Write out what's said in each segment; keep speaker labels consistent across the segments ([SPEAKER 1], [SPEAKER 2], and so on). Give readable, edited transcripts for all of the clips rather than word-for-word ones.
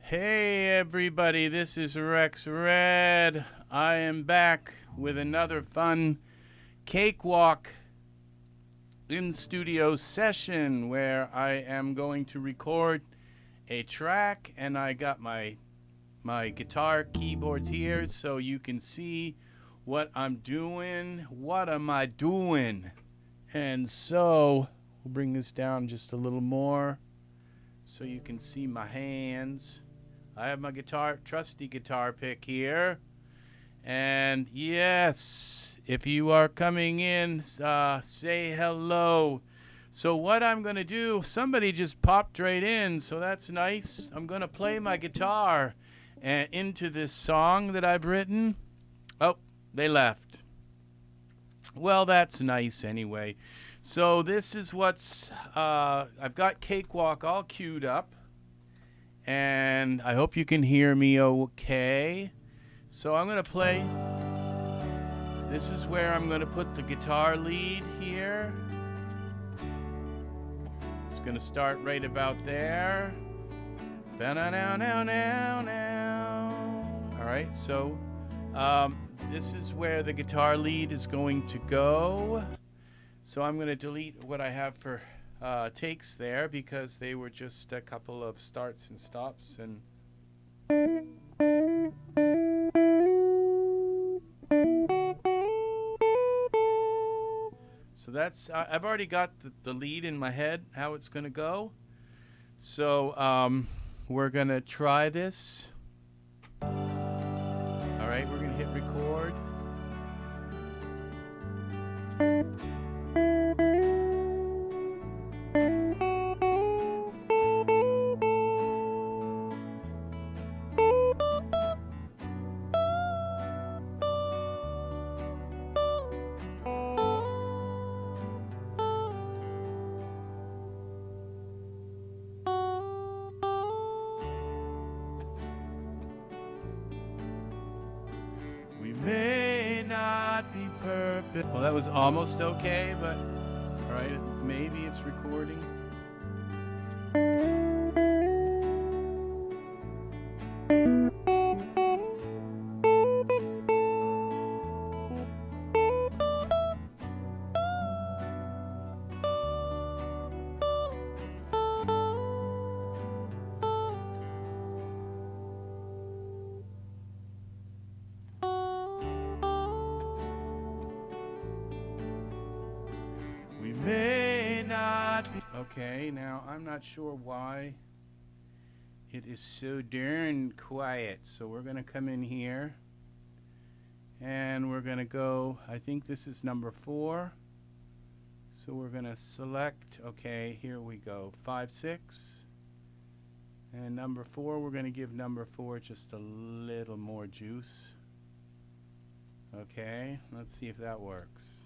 [SPEAKER 1] Hey everybody, this is RexRed. I am back with another fun Cakewalk in studio session where I am going to record a track, and I got my guitar keyboards here so you can see what I'm doing. What am I doing? And so we'll bring this down just a little more so you can see my hands. I have my trusty guitar pick here. And yes, if you are coming in, say hello. So what I'm going to do, somebody just popped right in, so that's nice. I'm going to play my guitar into this song that I've written. Oh, they left. Well, that's nice anyway. So this is what's, I've got Cakewalk all queued up. And I hope you can hear me okay. So I'm going to play. This is where I'm going to put the guitar lead here. It's going to start right about there. All right, so this is where the guitar lead is going to go. So I'm going to delete what I have for takes there because they were just a couple of starts and stops. And so that's I've already got the lead in my head, how it's going to go. So we're going to try this. All right, we're going to hit record. May not be perfect. Well, that was almost okay, but all right, maybe it's recording. May not be. Okay, now I'm not sure why it is so darn quiet. So we're going to come in here and we're going to go, I think this is number 4. So we're going to select, okay, here we go, 5, 6. And number 4, we're going to give number 4 just a little more juice. Okay, let's see if that works.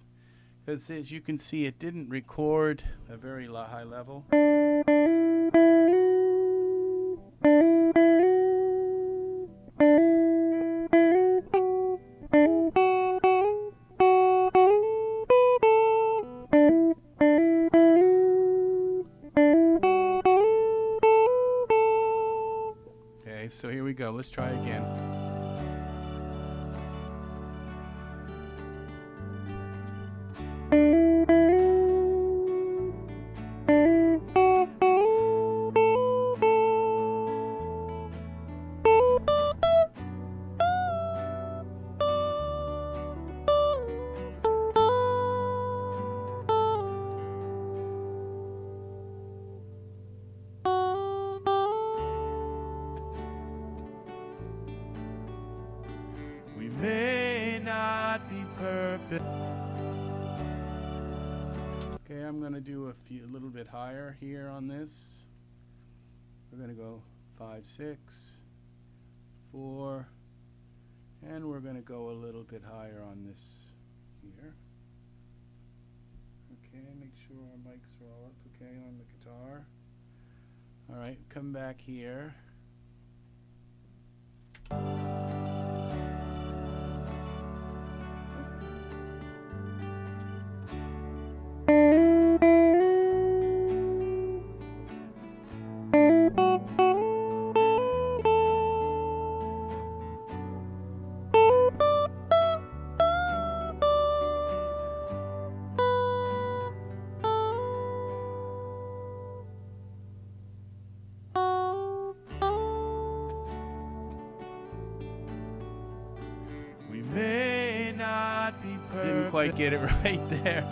[SPEAKER 1] Because as you can see, it didn't record a very high level. Okay, so here we go. Let's try again. We may not be perfect. Okay, I'm going to do a little bit higher here on this. We're going to go 5, 6, 4, and we're going to go a little bit higher on this here. Okay, make sure our mics are all up okay on the guitar. All right, come back here. Didn't quite get it right there.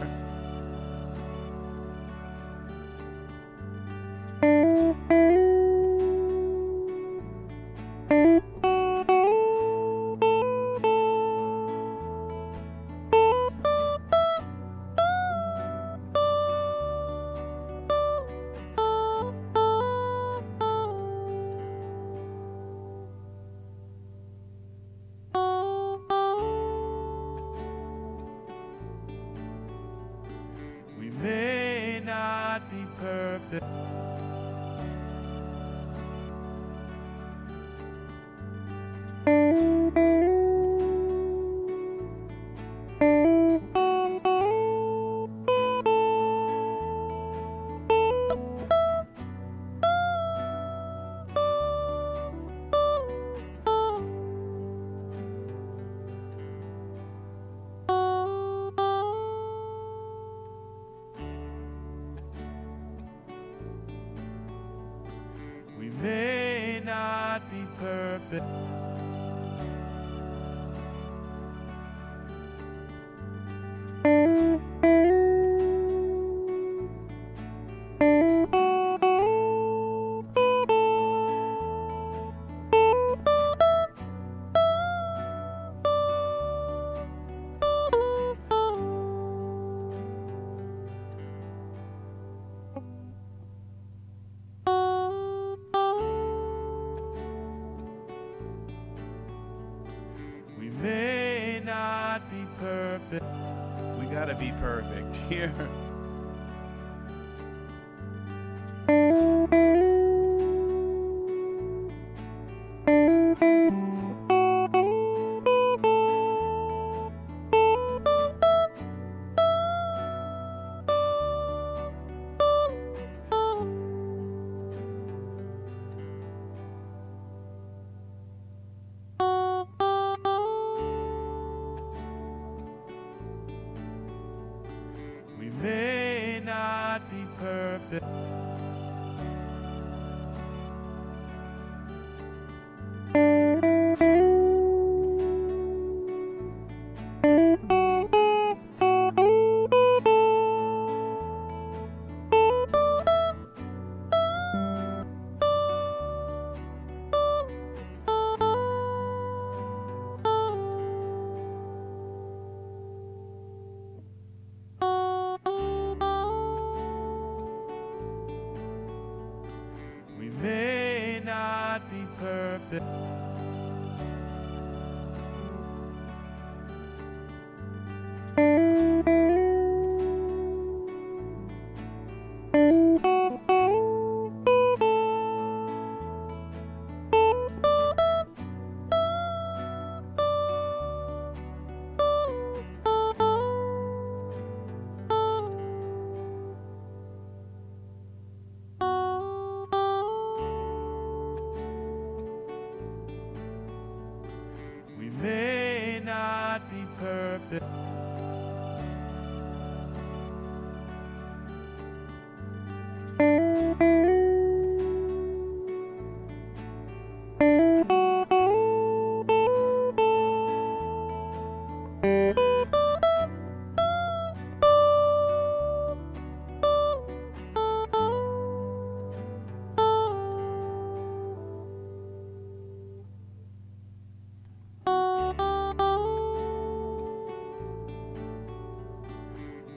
[SPEAKER 1] May not be perfect. We may not be perfect. We may not be perfect. We gotta be perfect here. We may not be perfect. We may not be perfect. We may not be perfect.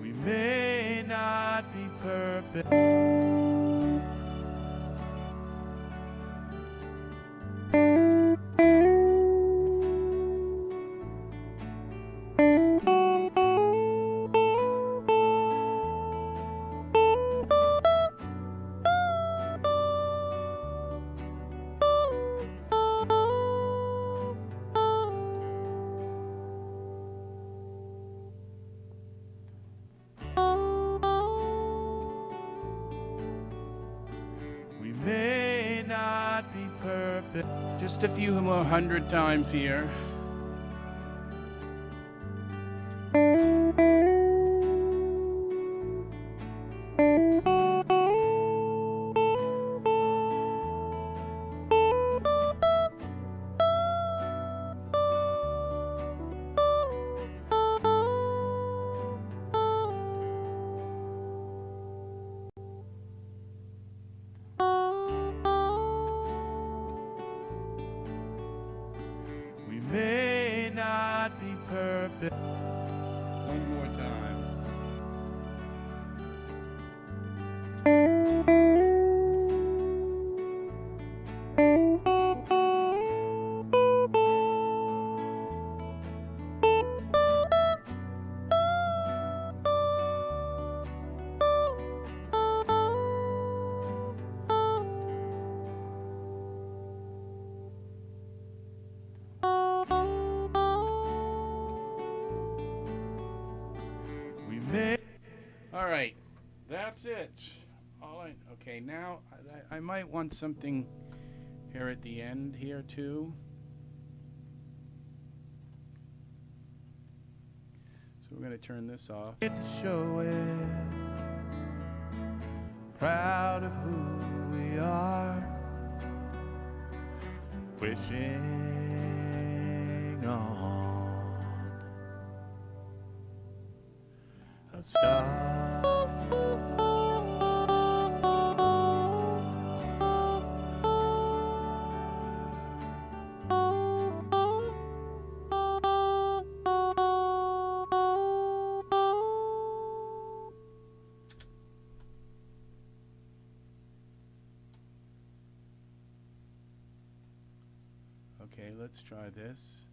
[SPEAKER 1] We may not be perfect. We may not be perfect. Just a few more hundred times here. may not be perfect. One more time. All right, that's it. Okay, now I might want something here at the end here too. So we're going to turn this off. Get to show it. Proud of who we are. Wishing on a star. Okay, let's try this.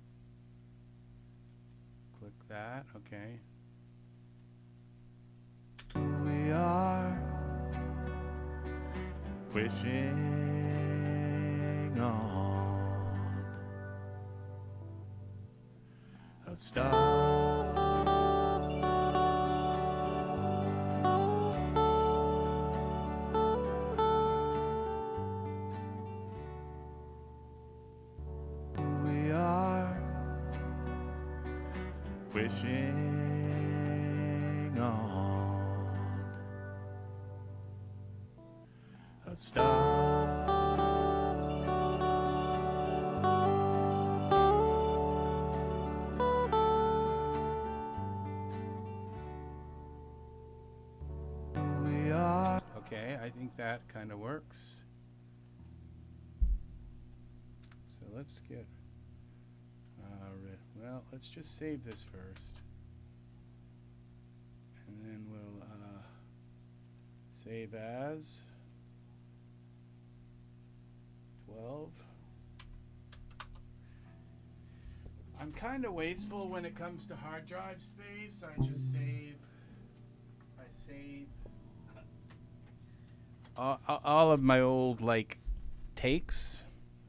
[SPEAKER 1] Click that, okay. We are wishing on a star. Wishing on a star. We are. Okay, I think that kind of works. So let's get. Well, let's just save this first, and then we'll save as 12. I'm kind of wasteful when it comes to hard drive space. I save all of my old takes,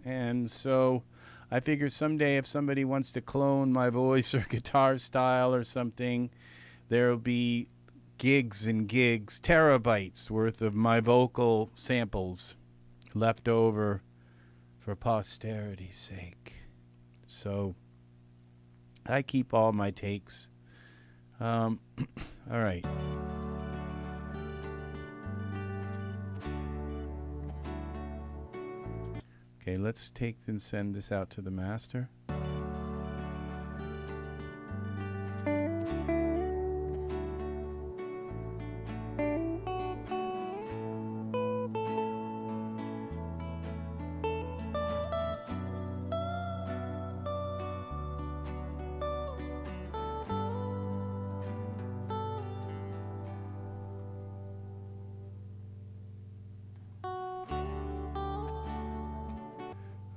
[SPEAKER 1] and so I figure someday if somebody wants to clone my voice or guitar style or something, there'll be gigs and gigs, terabytes worth of my vocal samples left over for posterity's sake. So I keep all my takes. All right. Okay, let's take and send this out to the master.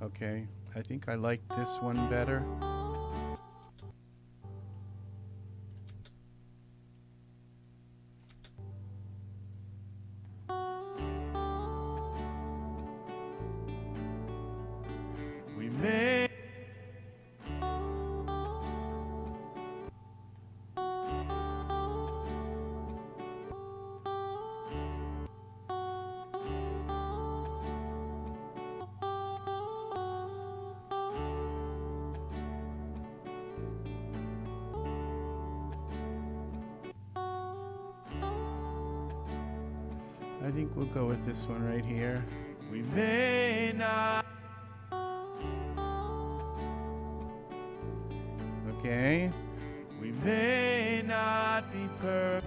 [SPEAKER 1] Okay, I think I like this one better. We may I think we'll go with this one right here. We may not. Okay. We may not be perfect.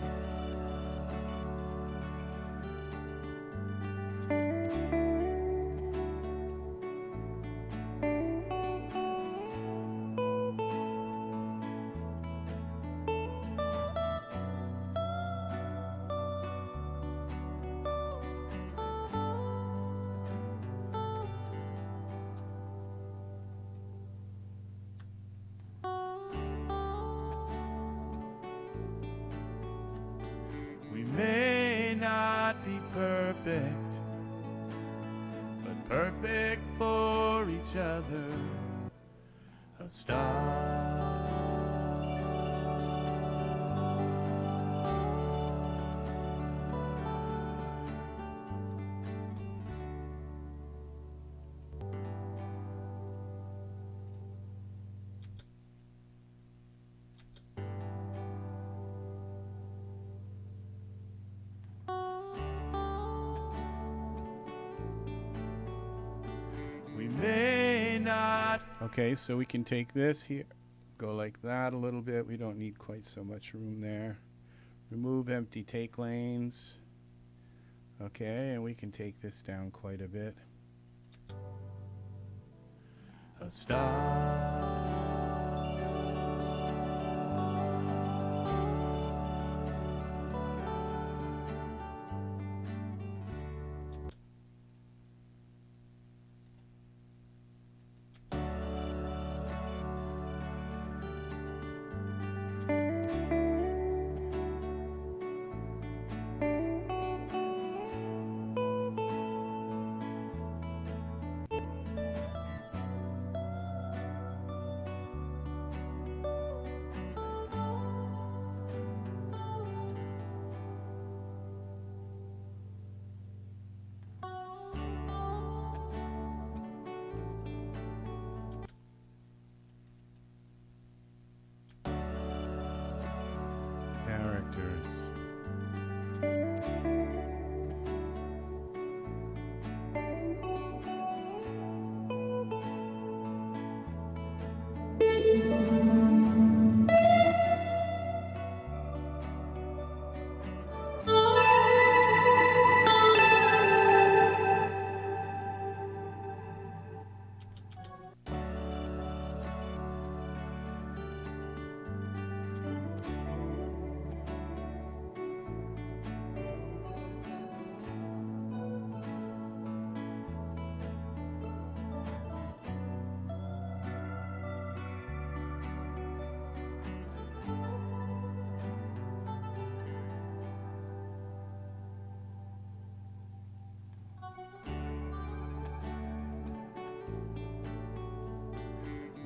[SPEAKER 1] imperfect, but perfect for each other. A star. We may not. Okay, so we can take this here, go like that a little bit. We don't need quite so much room there. Remove empty take lanes. Okay, and we can take this down quite a bit. A star. Characters.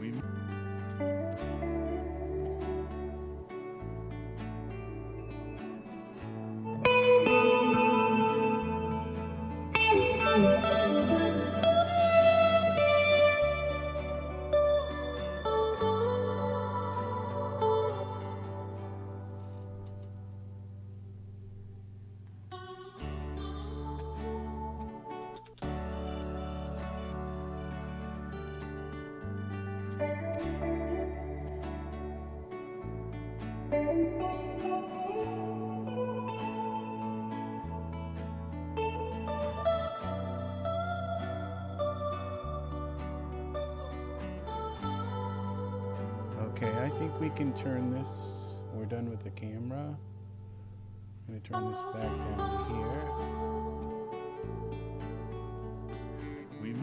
[SPEAKER 1] We Okay, I think we can turn this. We're done with the camera. I'm going to turn this back down to here. We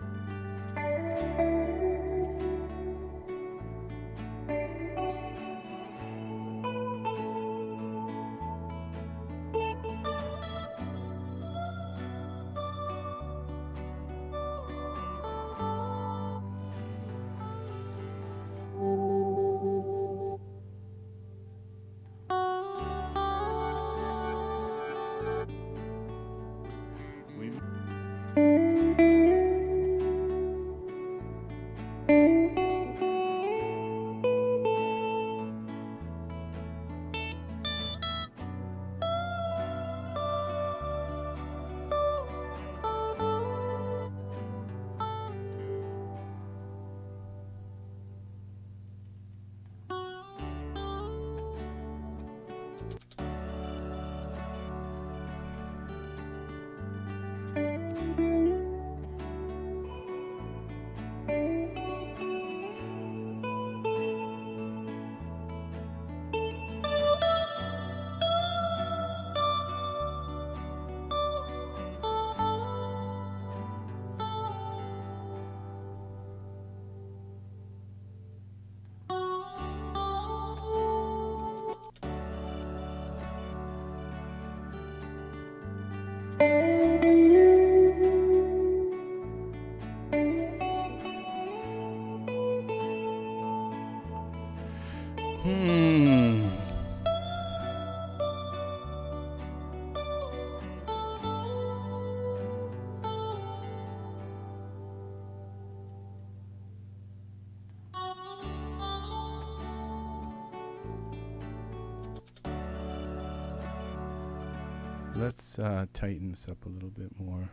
[SPEAKER 1] Let's tighten this up a little bit more.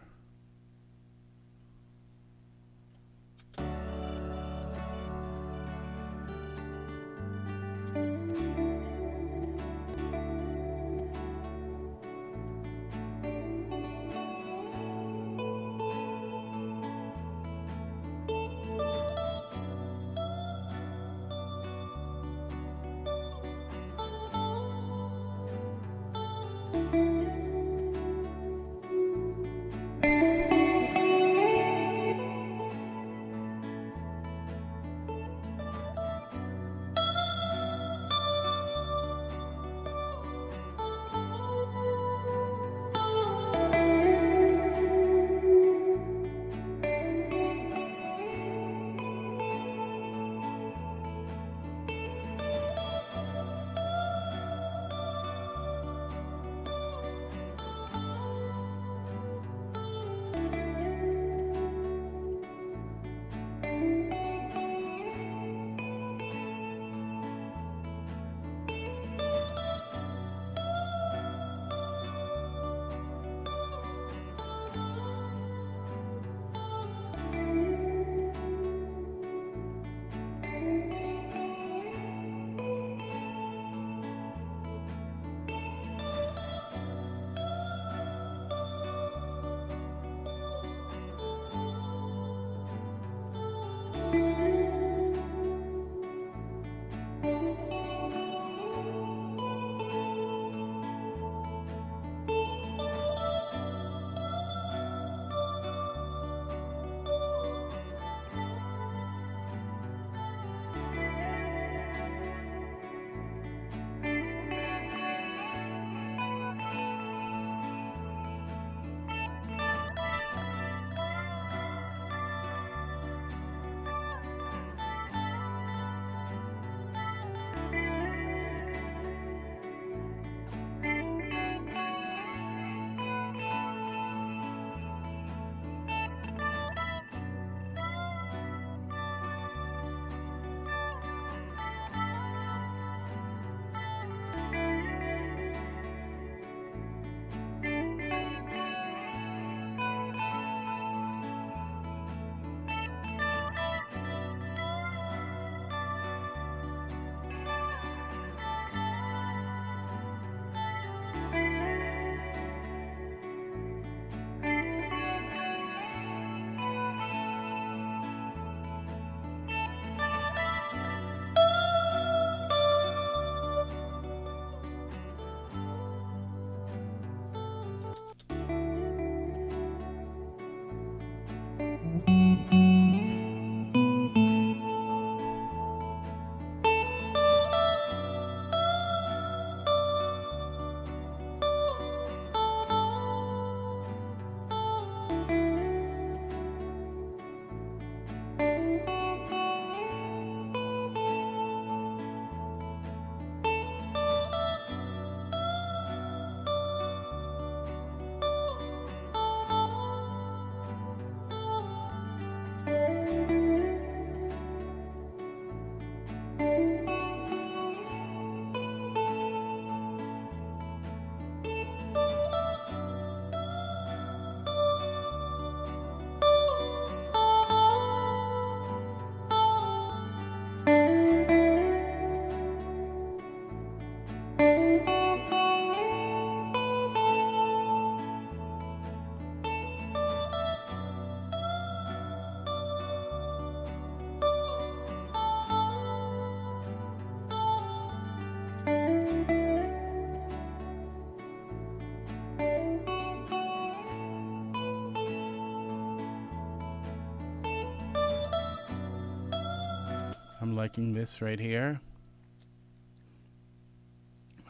[SPEAKER 1] I'm liking this right here.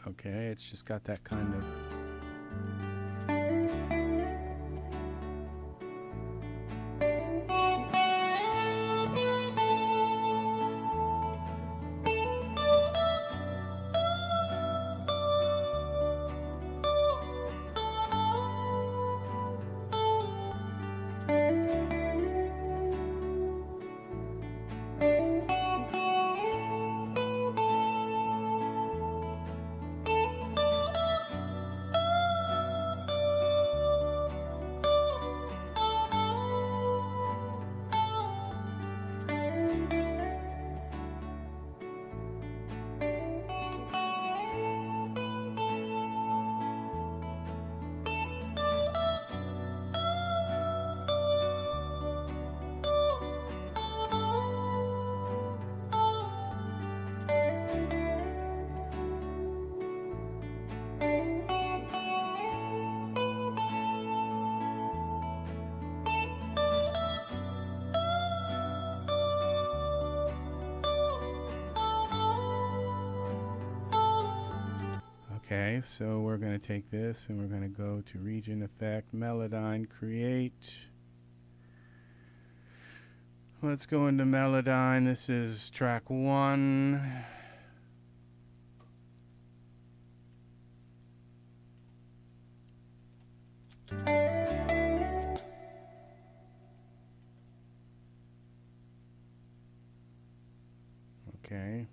[SPEAKER 1] Okay, it's just got that kind of... Okay, so we're going to take this and we're going to go to Region Effect, Melodyne, Create. Let's go into Melodyne. This is track 1. Okay.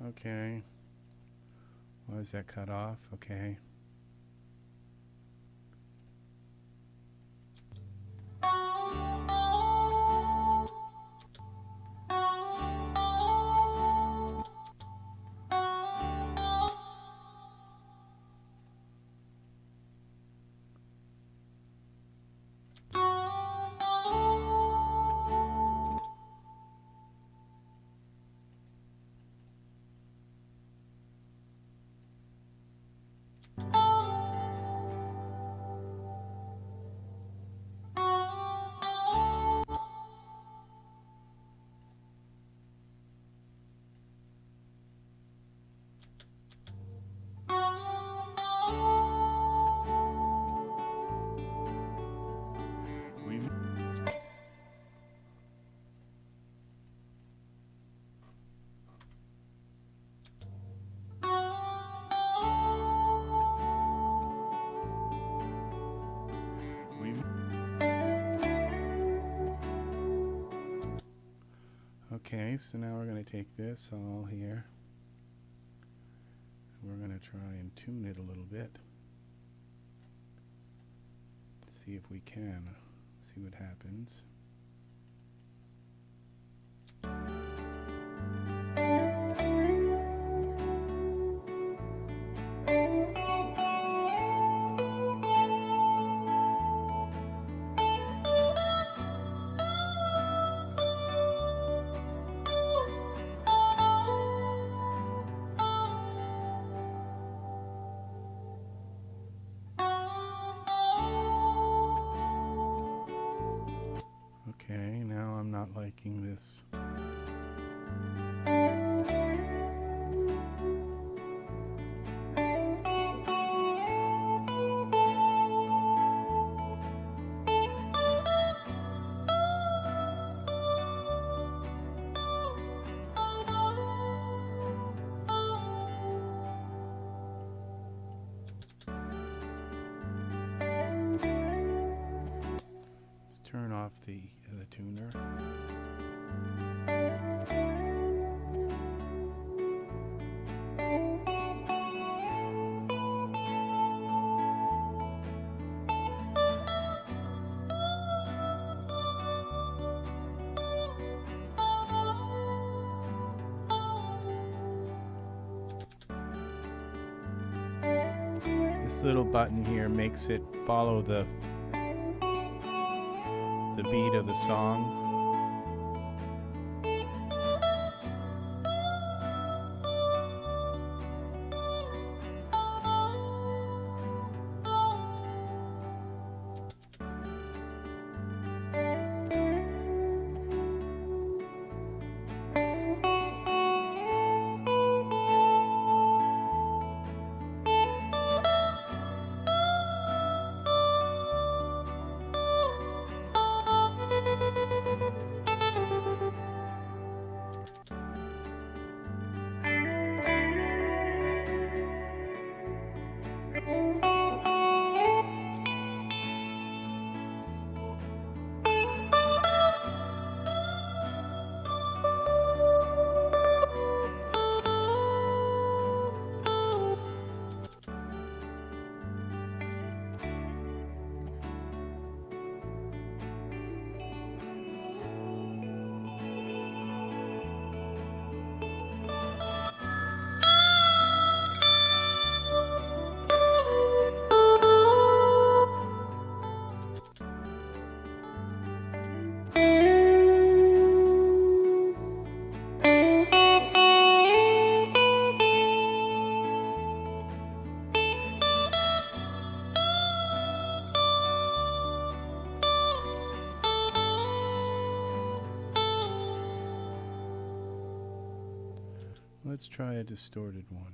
[SPEAKER 1] Okay. Why is that cut off? Okay. Okay, so now we're going to take this all here. We're going to try and tune it a little bit. See if we can. See what happens. Okay, now I'm not liking this. the tuner. This little button here makes it follow the beat of the song. Let's try a distorted one.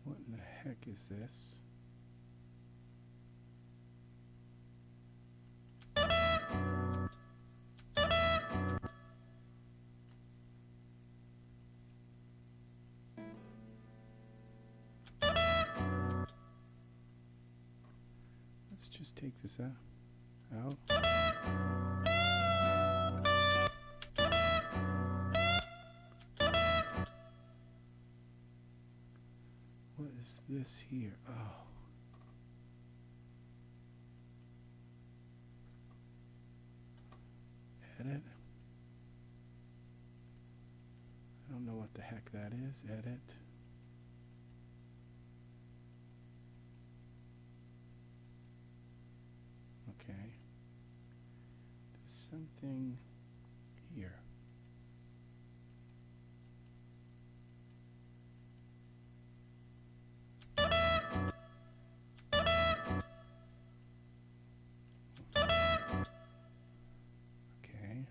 [SPEAKER 1] What in the heck is this? Let's just take this out. What is this here? Oh. Edit. I don't know what the heck that is. Edit. Okay. There's something here. Okay.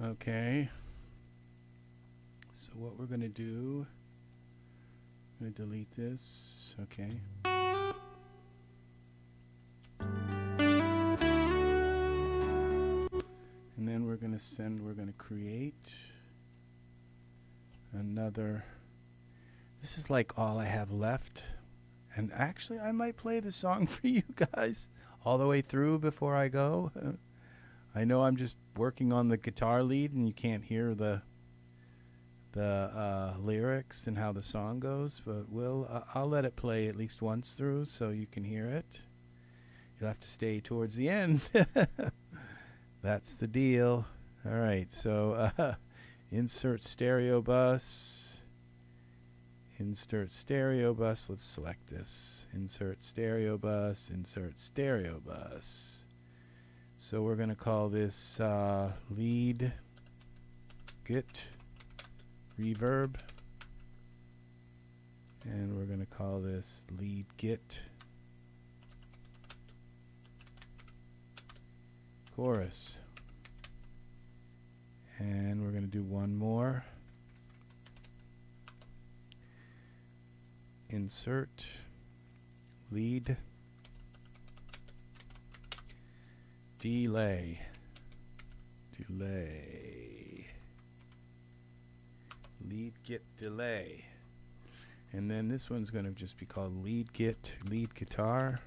[SPEAKER 1] Okay. So what we're going to do, I'm going to delete this. Okay. And then we're going to create another. This is like all I have left. And actually, I might play the song for you guys all the way through before I go. I know I'm just working on the guitar lead and you can't hear the lyrics and how the song goes, but I'll let it play at least once through so you can hear it. You'll have to stay towards the end. That's the deal. All right, so insert stereo bus. Insert stereo bus. Let's select this. Insert stereo bus. Insert stereo bus. So we're going to call this lead get reverb. And we're going to call this lead get chorus. And we're going to do one more. Insert lead delay lead get delay, and then this one's going to just be called lead guitar.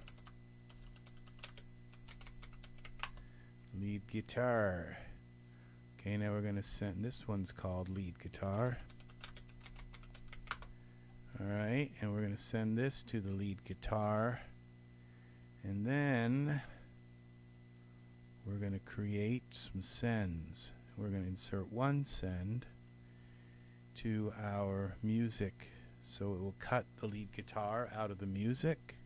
[SPEAKER 1] Okay, now we're going to send this one's called lead guitar. Alright, and we're going to send this to the lead guitar, and then we're going to create some sends. We're going to insert one send to our music, so it will cut the lead guitar out of the music,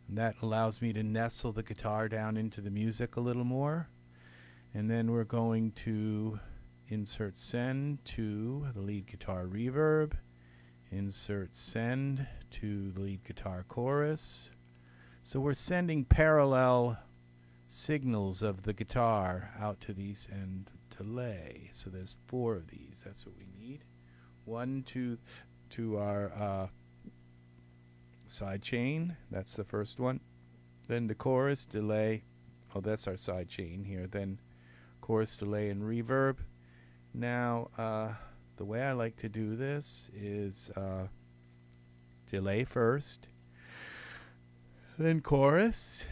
[SPEAKER 1] and that allows me to nestle the guitar down into the music a little more. And then we're going to insert send to the lead guitar reverb, insert send to the lead guitar chorus. So we're sending parallel signals of the guitar out to these and delay. So there's 4 of these. That's what we need. 1 to our side chain. That's the first one. Then the chorus, delay. Oh, that's our side chain here. Then chorus, delay, and reverb. Now, the way I like to do this is delay first, then chorus,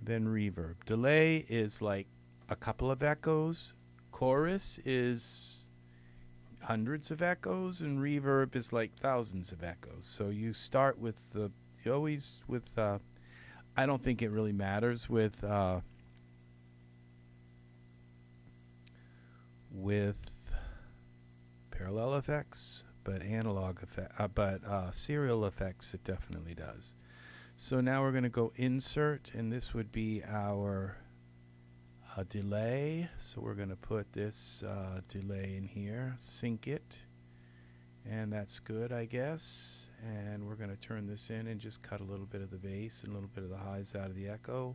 [SPEAKER 1] then reverb. Delay is like a couple of echoes. Chorus is hundreds of echoes, and reverb is like thousands of echoes. So you start with I don't think it really matters with parallel effects, but serial effects it definitely does. So now we're going to go insert, and this would be our delay. So we're going to put this delay in here, sync it, and that's good, I guess. And we're going to turn this in and just cut a little bit of the bass and a little bit of the highs out of the echo.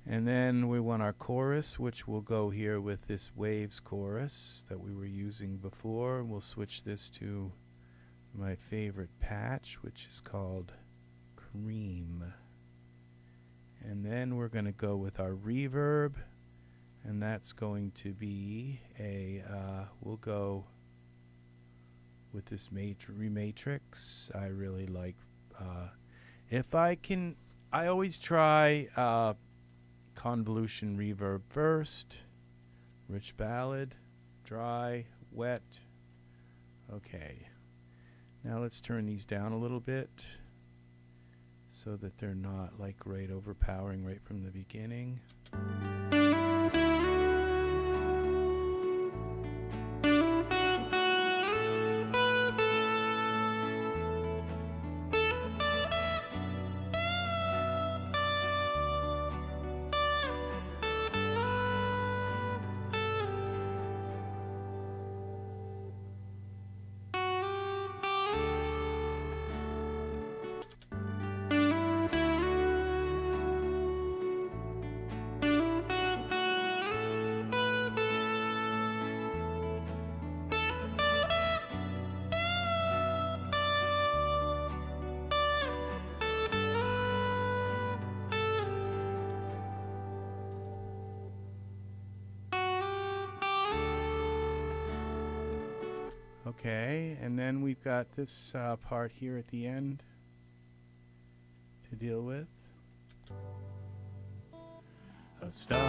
[SPEAKER 1] And then we want our chorus, which will go here with this waves chorus that we were using before. And we'll switch this to my favorite patch, which is called Cream. And then we're going to go with our reverb, and that's going to be we'll go with this REmatrix. I really like, if I can, I always try convolution reverb first, rich ballad, dry, wet. Okay, now let's turn these down a little bit so that they're not like right overpowering right from the beginning. Okay, and then we've got this part here at the end to deal with. A star.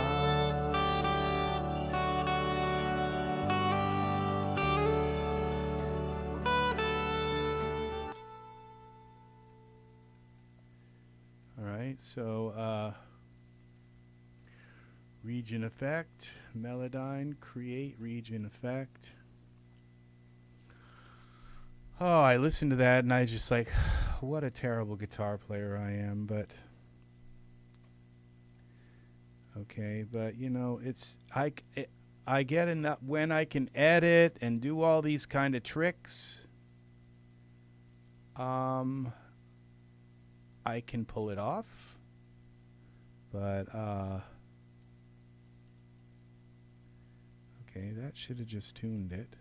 [SPEAKER 1] All right, so region effect, Melodyne, create region effect. Oh, I listened to that and I just like, what a terrible guitar player I am, but okay, but you know, it's I get enough when I can edit and do all these kind of tricks. I can pull it off, but okay, that should have just tuned it.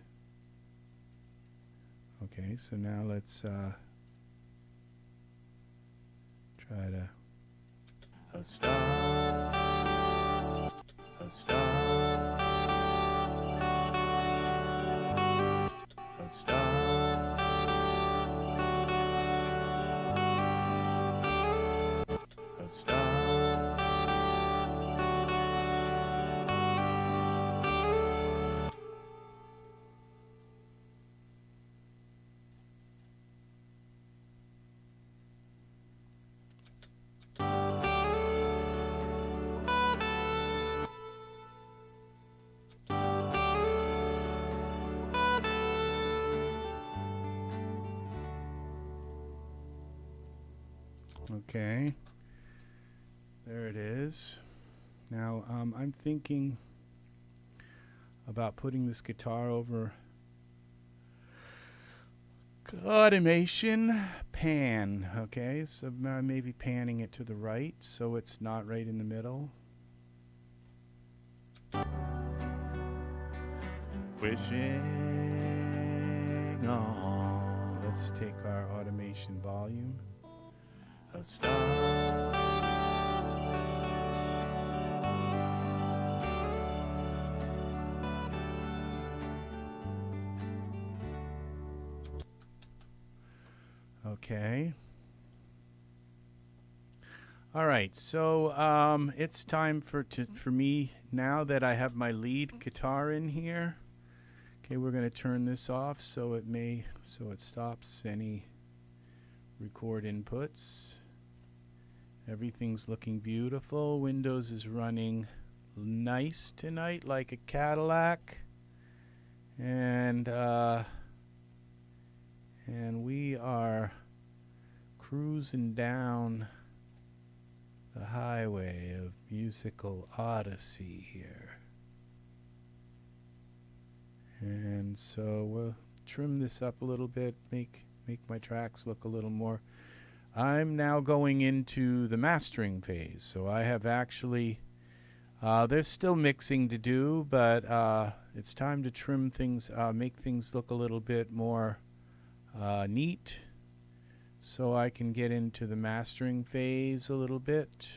[SPEAKER 1] Okay, so now let's try to a star, a star, a star, a star. Okay, there it is. Now I'm thinking about putting this guitar over automation pan. Okay, so maybe panning it to the right so it's not right in the middle. Wishing on. Let's take our automation volume. A star. Okay. All right. So it's time for me now that I have my lead guitar in here. Okay, we're going to turn this off so it stops any record inputs. Everything's looking beautiful. Windows is running nice tonight, like a Cadillac, and we are cruising down the highway of musical odyssey here. And so we'll trim this up a little bit, make my tracks look a little more. I'm now going into the mastering phase, so I have actually there's still mixing to do, but it's time to trim things, make things look a little bit more neat, so I can get into the mastering phase a little bit,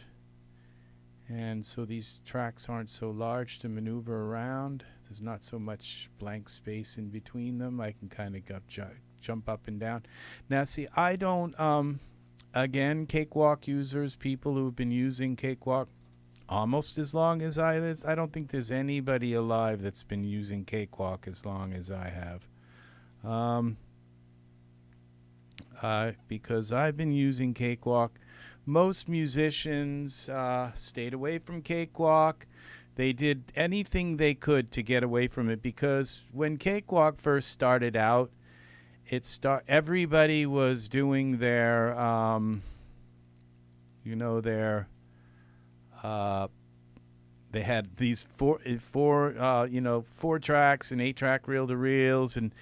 [SPEAKER 1] and so these tracks aren't so large to maneuver around. There's not so much blank space in between them. I can kind of jump up and down. Now see, I don't again, Cakewalk users, people who've been using Cakewalk almost as long as I don't think there's anybody alive that's been using Cakewalk as long as I have. Because I've been using Cakewalk. Most musicians stayed away from Cakewalk. They did anything they could to get away from it, because when Cakewalk first started out, everybody was doing their, they had these four tracks and 8-track reel-to-reels, and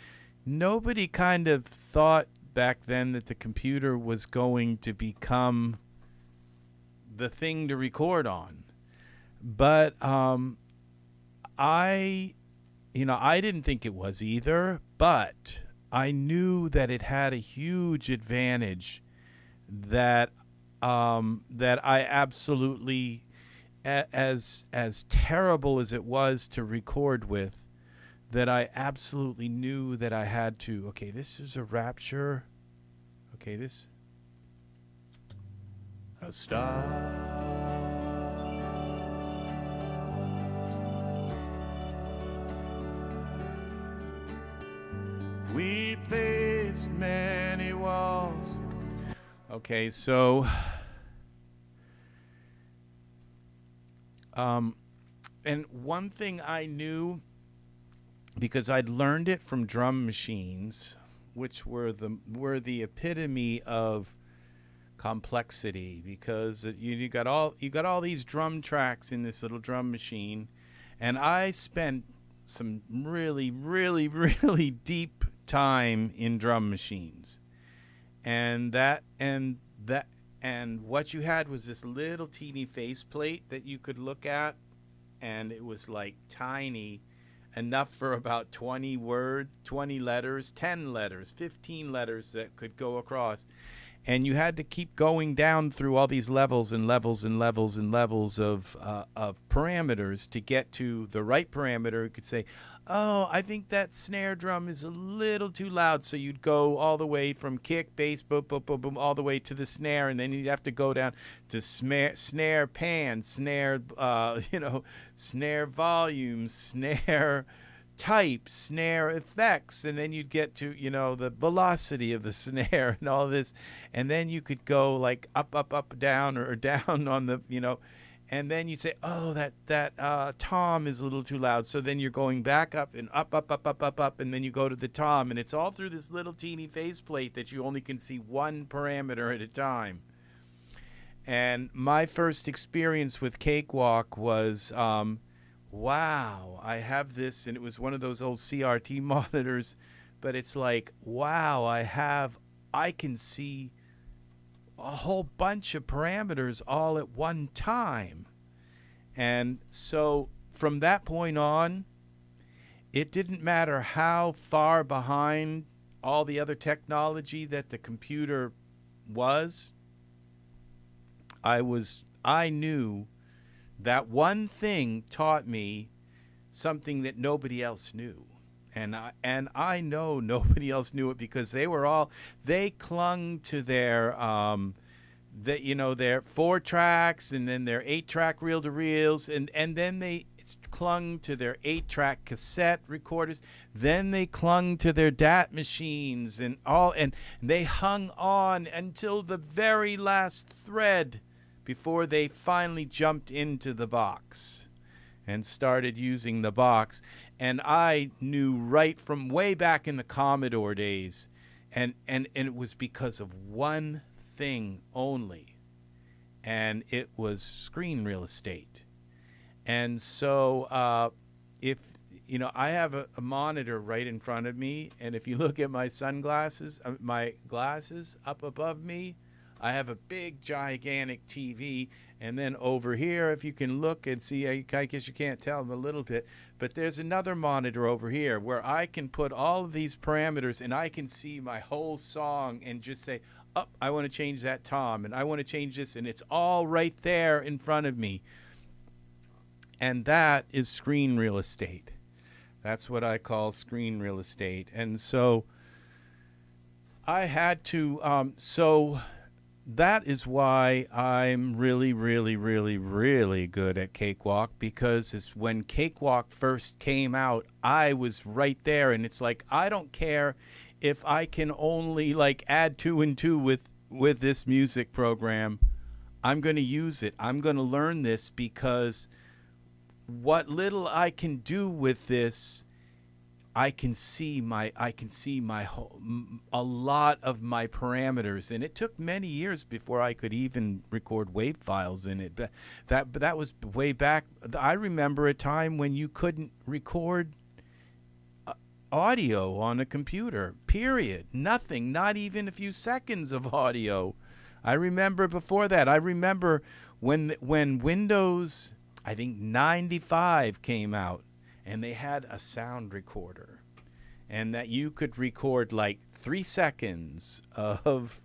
[SPEAKER 1] nobody kind of thought back then that the computer was going to become the thing to record on. But I didn't think it was either, but I knew that it had a huge advantage that I absolutely, as terrible as it was to record with, that I absolutely knew that I had to, okay, this is a rapture. Okay, this, a star. We faced many walls. Okay, so and one thing I knew, because I'd learned it from drum machines, which were the epitome of complexity, because you got all these drum tracks in this little drum machine, and I spent some really, really, really deep time in drum machines, and what you had was this little teeny faceplate that you could look at, and it was like tiny, enough for about 20 words, 20 letters, 10 letters, 15 letters that could go across. And you had to keep going down through all these levels and levels and levels and levels of parameters to get to the right parameter. You could say, oh, I think that snare drum is a little too loud. So you'd go all the way from kick, bass, boom, boom, boom, boom, all the way to the snare. And then you'd have to go down to snare pan, snare, snare volume, snare type, snare effects, and then you'd get to, the velocity of the snare and all this, and then you could go like up, up, up, down, or down on the, and then you say, oh, that tom is a little too loud, so then you're going back up and up, up, up, up, up, up, and then you go to the tom, and it's all through this little teeny faceplate that you only can see one parameter at a time. And my first experience with Cakewalk was, wow, I have this, and it was one of those old CRT monitors, but it's like, wow, I can see a whole bunch of parameters all at one time. And so from that point on, it didn't matter how far behind all the other technology that the computer was. I knew that one thing taught me something that nobody else knew. And I know nobody else knew it, because they clung to their their 4 tracks, and then their 8-track reel-to-reels, and then they clung to their 8-track cassette recorders. Then they clung to their DAT machines and they hung on until the very last thread before they finally jumped into the box and started using the box. And I knew right from way back in the Commodore days, and it was because of one thing only, and it was screen real estate. And so if I have a monitor right in front of me, and if you look at my my glasses up above me, I have a big, gigantic TV, and then over here, if you can look and see, I guess you can't tell them a little bit, but there's another monitor over here where I can put all of these parameters, and I can see my whole song and just say, oh, I want to change that tom, and I want to change this, and it's all right there in front of me. And that is screen real estate. That's what I call screen real estate. And so I had to, so that is why I'm really, really, really, really good at Cakewalk, because when Cakewalk first came out, I was right there, and it's like, I don't care if I can only like add 2 and 2 with this music program. I'm going to use it. I'm going to learn this, because what little I can do with this, I can see a lot of my parameters, and it took many years before I could even record wave files in it. But that was way back. I remember a time when you couldn't record audio on a computer. Period. Nothing. Not even a few seconds of audio. I remember before that. I remember when Windows, I think 95 came out, and they had a sound recorder, and that you could record like 3 seconds of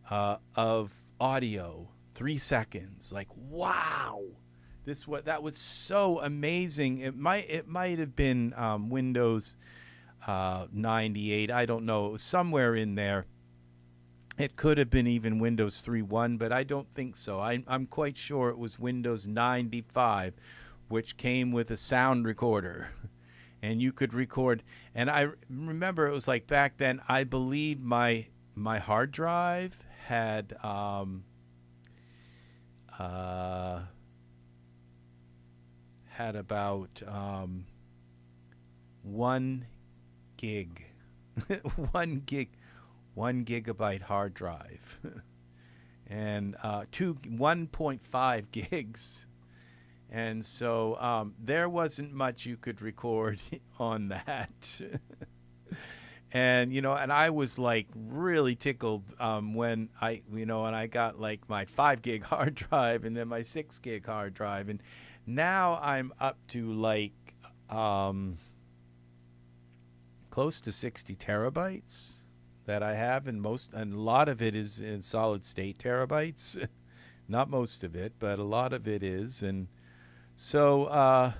[SPEAKER 1] audio, 3 seconds. Like, wow, that was so amazing. It might have been Windows 98. I don't know. It was somewhere in there. It could have been even Windows 3.1, but I don't think so. I'm quite sure it was Windows 95, which came with a sound recorder. And you could record. And I remember it was like back then, I believe my hard drive had about 1 gig. 1 gigabyte hard drive. And 1.5 gigs. And so there wasn't much you could record on that. And, and I was like really tickled when I got like my 5 gig hard drive and then my 6 gig hard drive. And now I'm up to like close to 60 terabytes that I have, and a lot of it is in solid state terabytes. Not most of it, but a lot of it is. And so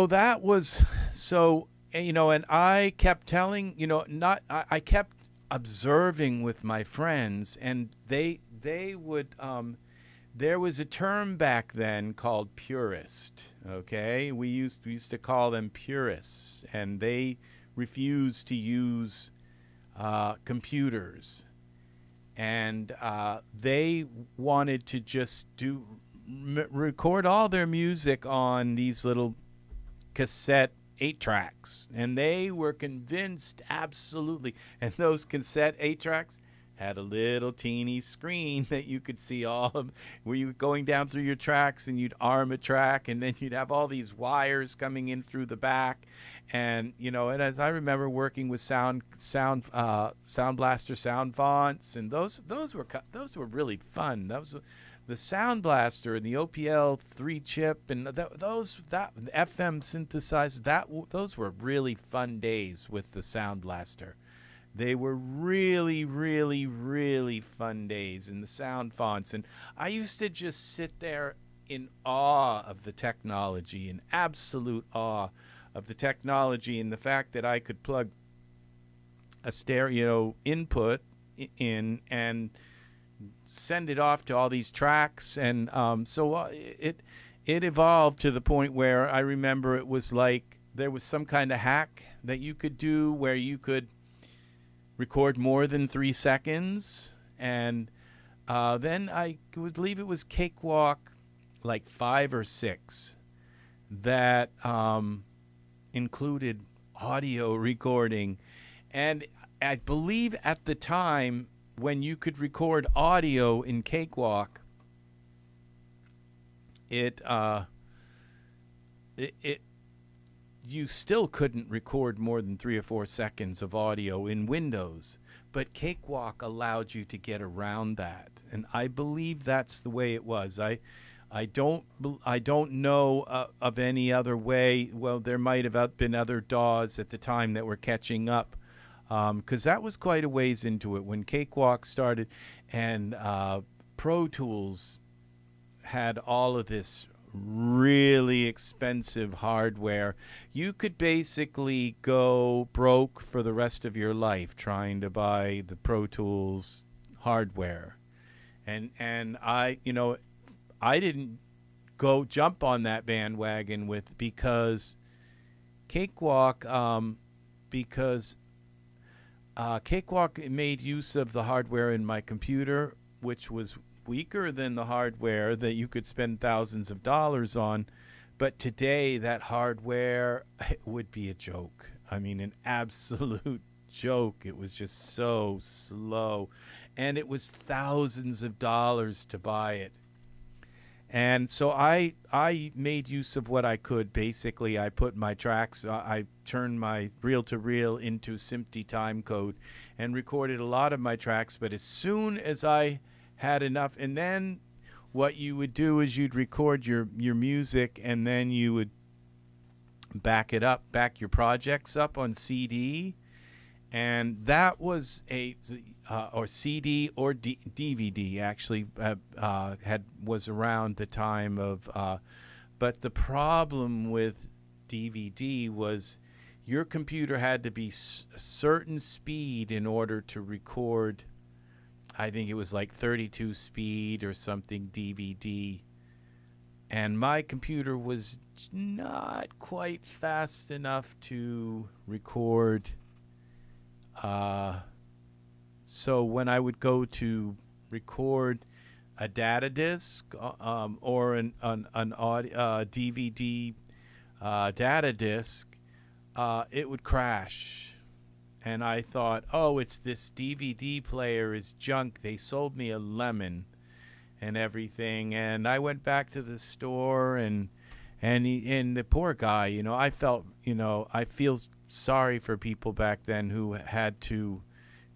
[SPEAKER 1] that was and I kept telling, I kept observing with my friends, and they would there was a term back then called purist. Okay, we used to call them purists, and they refused to use computers, and they wanted to just record all their music on these little cassette 8-tracks, and they were convinced absolutely. And those cassette 8-tracks had a little teeny screen that you could see all of, where you were going down through your tracks, and you'd arm a track, and then you'd have all these wires coming in through the back. And and as I remember working with Sound Blaster sound fonts, and those were really fun. The Sound Blaster and the OPL 3 chip, and that FM synthesizer, those were really fun days with the Sound Blaster. They were really, really, really fun days in the sound fonts. And I used to just sit there in awe of the technology, in absolute awe of the technology, and the fact that I could plug a stereo input in and send it off to all these tracks. And so it evolved to the point where I remember it was like there was some kind of hack that you could do where you could record more than 3 seconds. And then I would believe it was Cakewalk, like 5 or 6, that included audio recording. And I believe at the time, when you could record audio in Cakewalk, you still couldn't record more than 3 or 4 seconds of audio in Windows, but Cakewalk allowed you to get around that, and I believe that's the way it was. I don't know of any other way. Well, there might have been other DAWs at the time that were catching up, because that was quite a ways into it when Cakewalk started, and Pro Tools had all of this really expensive hardware. You could basically go broke for the rest of your life trying to buy the Pro Tools hardware. And I didn't go jump on that bandwagon because Cakewalk Cakewalk made use of the hardware in my computer, which was weaker than the hardware that you could spend thousands of dollars on. But today that hardware would be a joke. I mean, an absolute joke. It was just so slow, and it was thousands of dollars to buy it. And so I made use of what I could. Basically, I put my tracks, I turned my reel-to-reel into SMPTE timecode and recorded a lot of my tracks. But as soon as I had enough, and then what you would do is you'd record your music, and then you would back your projects up on CD. And that was or CD or DVD actually was around the time of. But the problem with DVD was your computer had to be a certain speed in order to record. I think it was like 32 speed or something DVD. And my computer was not quite fast enough to record. So when I would go to record a data disc or an DVD data disc, it would crash. And I thought, oh, it's this DVD player is junk. They sold me a lemon and everything. And I went back to the store and the poor guy, you know, I felt, you know, I feel sorry for people back then who had to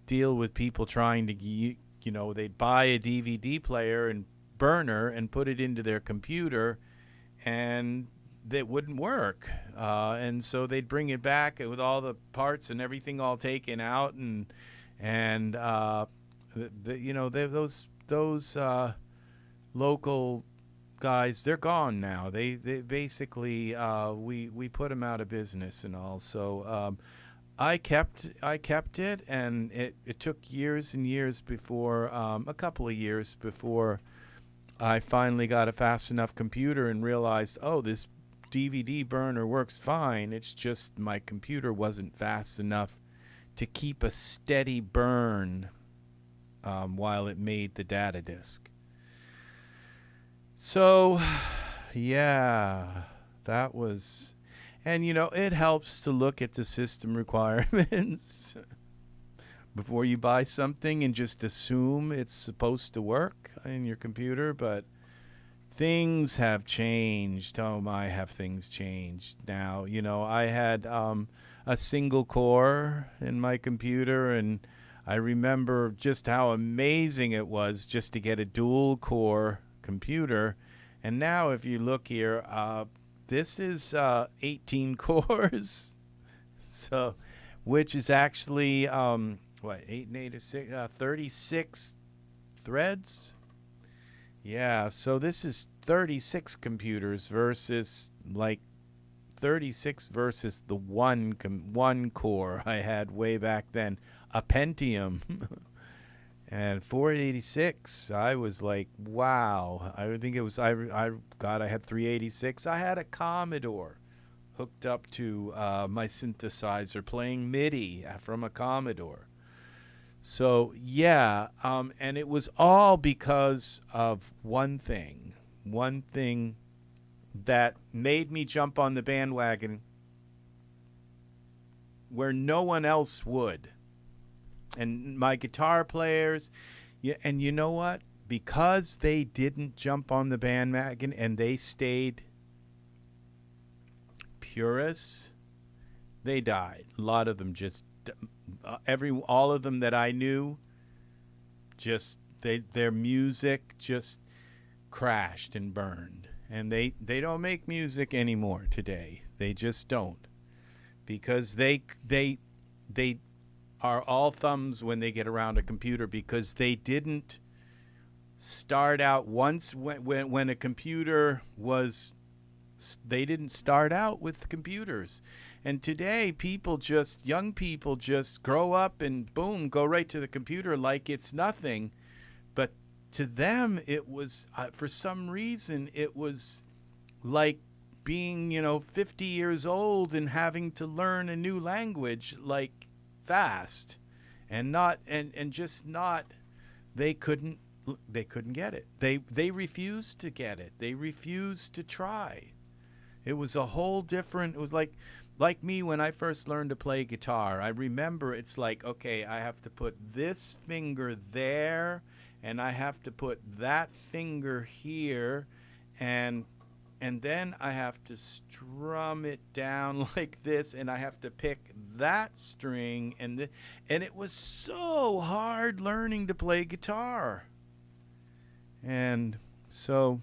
[SPEAKER 1] deal with people trying to, you know, they'd buy a DVD player and burner and put it into their computer and that wouldn't work. And so they'd bring it back with all the parts and everything all taken out and you know, those local guys, they're gone now. They basically we put them out of business and all. So I kept it, and it took years and years before a couple of years before I finally got a fast enough computer and realized, oh, this DVD burner works fine. It's just my computer wasn't fast enough to keep a steady burn while it made the data disk. So, yeah, that was, and you know, it helps to look at the system requirements before you buy something and just assume it's supposed to work in your computer, but things have changed. Oh my, have things changed now. You know, I had a single core in my computer, and I remember just how amazing it was just to get a dual core computer. And now if you look here, this is 18 cores, so which is actually 8 and 8 is 36 threads. Yeah, so this is 36 computers versus like 36 versus the one core I had way back then, a Pentium. And 486, I was like, wow. I think it was, I had 386. I had a Commodore hooked up to my synthesizer playing MIDI from a Commodore. So, yeah, and it was all because of one thing that made me jump on the bandwagon where no one else would. And my guitar players, and you know what? Because they didn't jump on the bandwagon and they stayed purists, they died. A lot of them just, all of them that I knew, just their music just crashed and burned. And they don't make music anymore today. They just don't, because they are all thumbs when they get around a computer, because they didn't start out once when a computer was, they didn't start out with computers. And today young people just grow up and boom, go right to the computer like it's nothing. But to them, it was, for some reason, it was like being, 50 years old and having to learn a new language, like, fast, and they couldn't get it. They refused to get it. They refused to try. It was a whole different, it was like me when I first learned to play guitar. I remember it's like, okay, I have to put this finger there and I have to put that finger here, and then I have to strum it down like this, and I have to pick that string, and it was so hard learning to play guitar. And so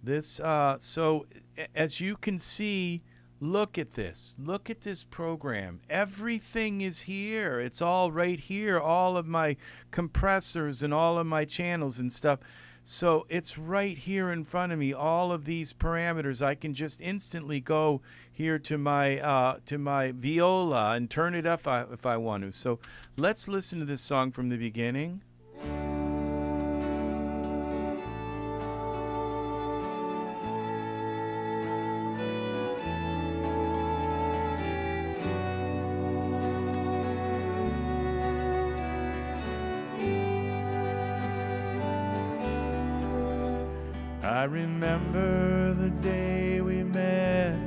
[SPEAKER 1] this, so as you can see, Look at this. Look at this program. Everything is here. It's all right here. All of my compressors and all of my channels and stuff. So it's right here in front of me. All of these parameters. I can just instantly go here to my viola and turn it up if I want to. So let's listen to this song from the beginning. I remember the day we met.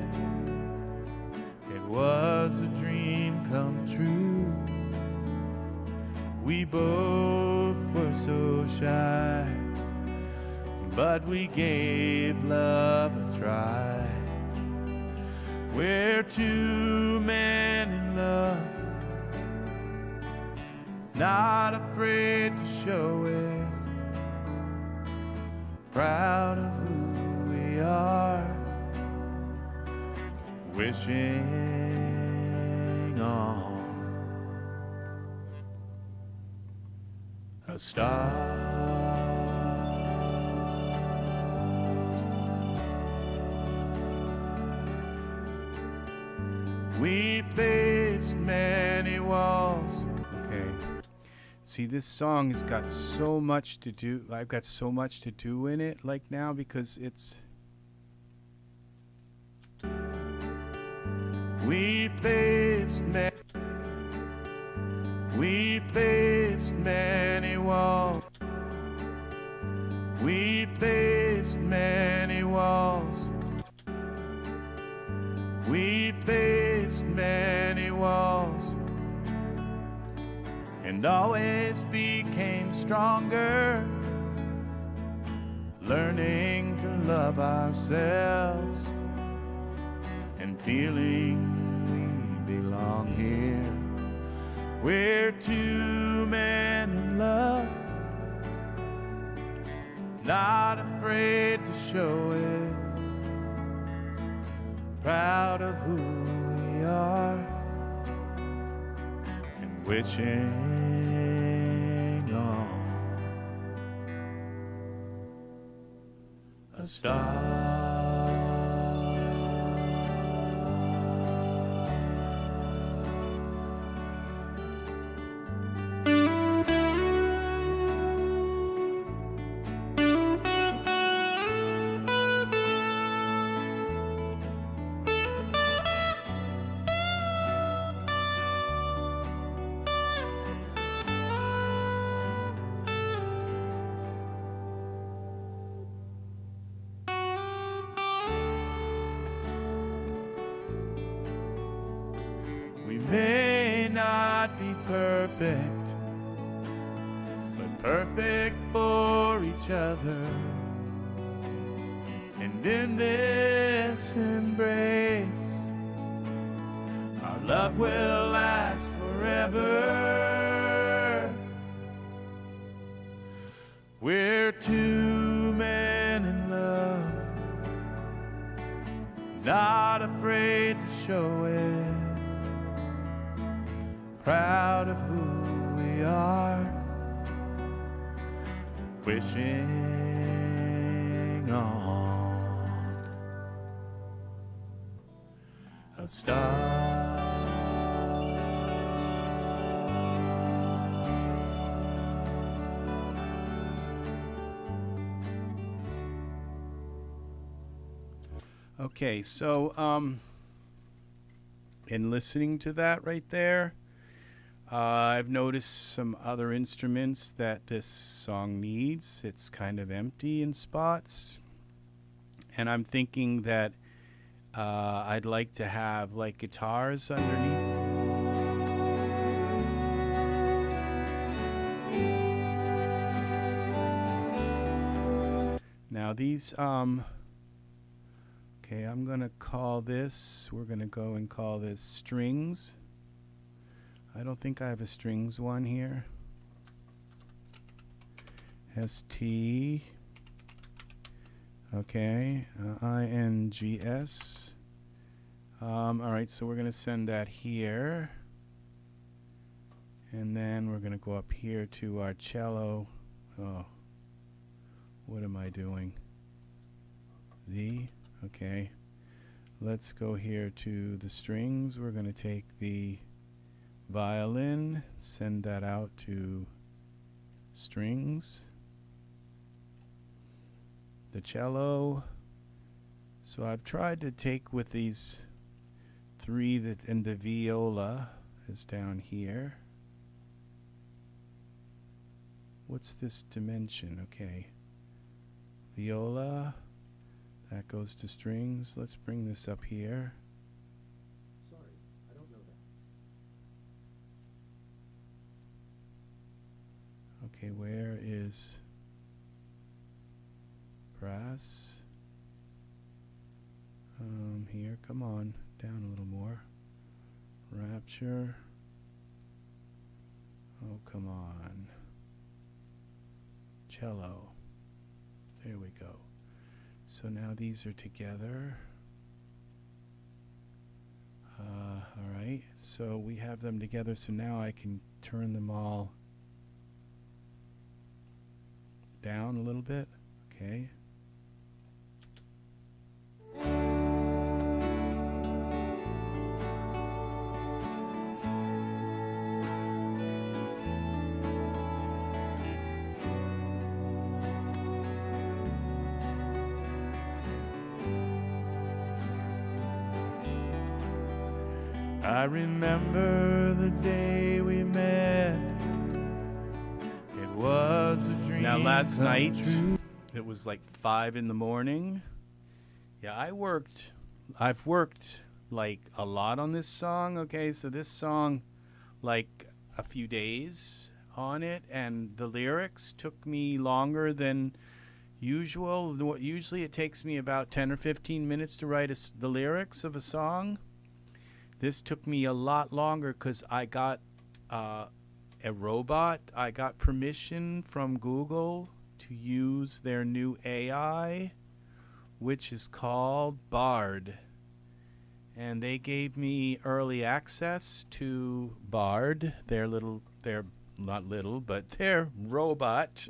[SPEAKER 1] It was a dream come true. We both were so shy, but we gave love a try. We're two men in love, not afraid to show it. Proud of who we are, wishing on a star. We faced many walls. Okay. See, this song has got so much to do. I've got so much to do in it, like now, because it's. We faced many walls. We faced many walls. We faced many walls. And always became stronger, learning to love ourselves and feeling we belong here. We're two men in love, not afraid to show it, proud of who we are, wishing on a star. We may not be perfect, but perfect for each other. And in this embrace, our love will last forever. We're two men in love, not afraid to show it, proud of who we are, wishing on a star. Okay, so in listening to that right there, I've noticed some other instruments that this song needs. It's kind of empty in spots. And I'm thinking that I'd like to have like guitars underneath. Now these, okay, I'm gonna call this, we're gonna go and call this strings. I don't think I have a strings one here. ST. Okay, INGS. All right, so we're going to send that here. And then we're going to go up here to our cello. Oh, what am I doing? Z, okay. Let's go here to the strings. We're going to take the violin, send that out to strings. The cello. So I've tried to take with these three that, and the viola is down here. What's this dimension? Okay. Viola, that goes to strings. Let's bring this up here.
[SPEAKER 2] Sorry, I don't know that.
[SPEAKER 1] Okay, where is brass? Here, come on, down a little more. Rapture. Oh, come on. Cello. There we go. So now these are together. All right, so we have them together, so now I can turn them all down a little bit. Okay. I remember the day we met. It was a dream. Now last night, it was like 5 in the morning. Yeah, I've worked like a lot on this song. Okay, so this song, like a few days on it, and the lyrics took me longer than usual. Usually it takes me about 10 or 15 minutes to write the lyrics of a song. This took me a lot longer because I got a robot. I got permission from Google to use their new AI, which is called Bard. And they gave me early access to Bard, their not little, but their robot.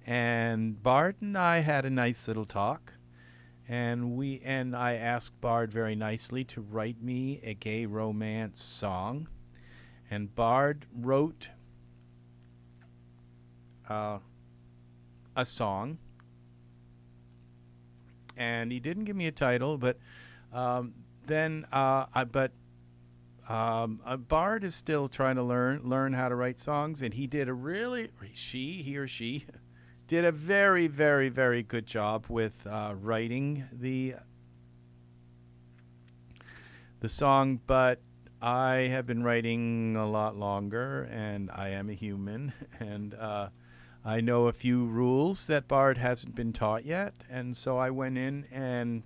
[SPEAKER 1] And Bard and I had a nice little talk. And I asked Bard very nicely to write me a gay romance song. And Bard wrote a song. And he didn't give me a title, but Bard is still trying to learn how to write songs, and he did he or she did a very, very, very good job with writing the song, but I have been writing a lot longer, and I am a human, and I know a few rules that Bard hasn't been taught yet, and so I went in and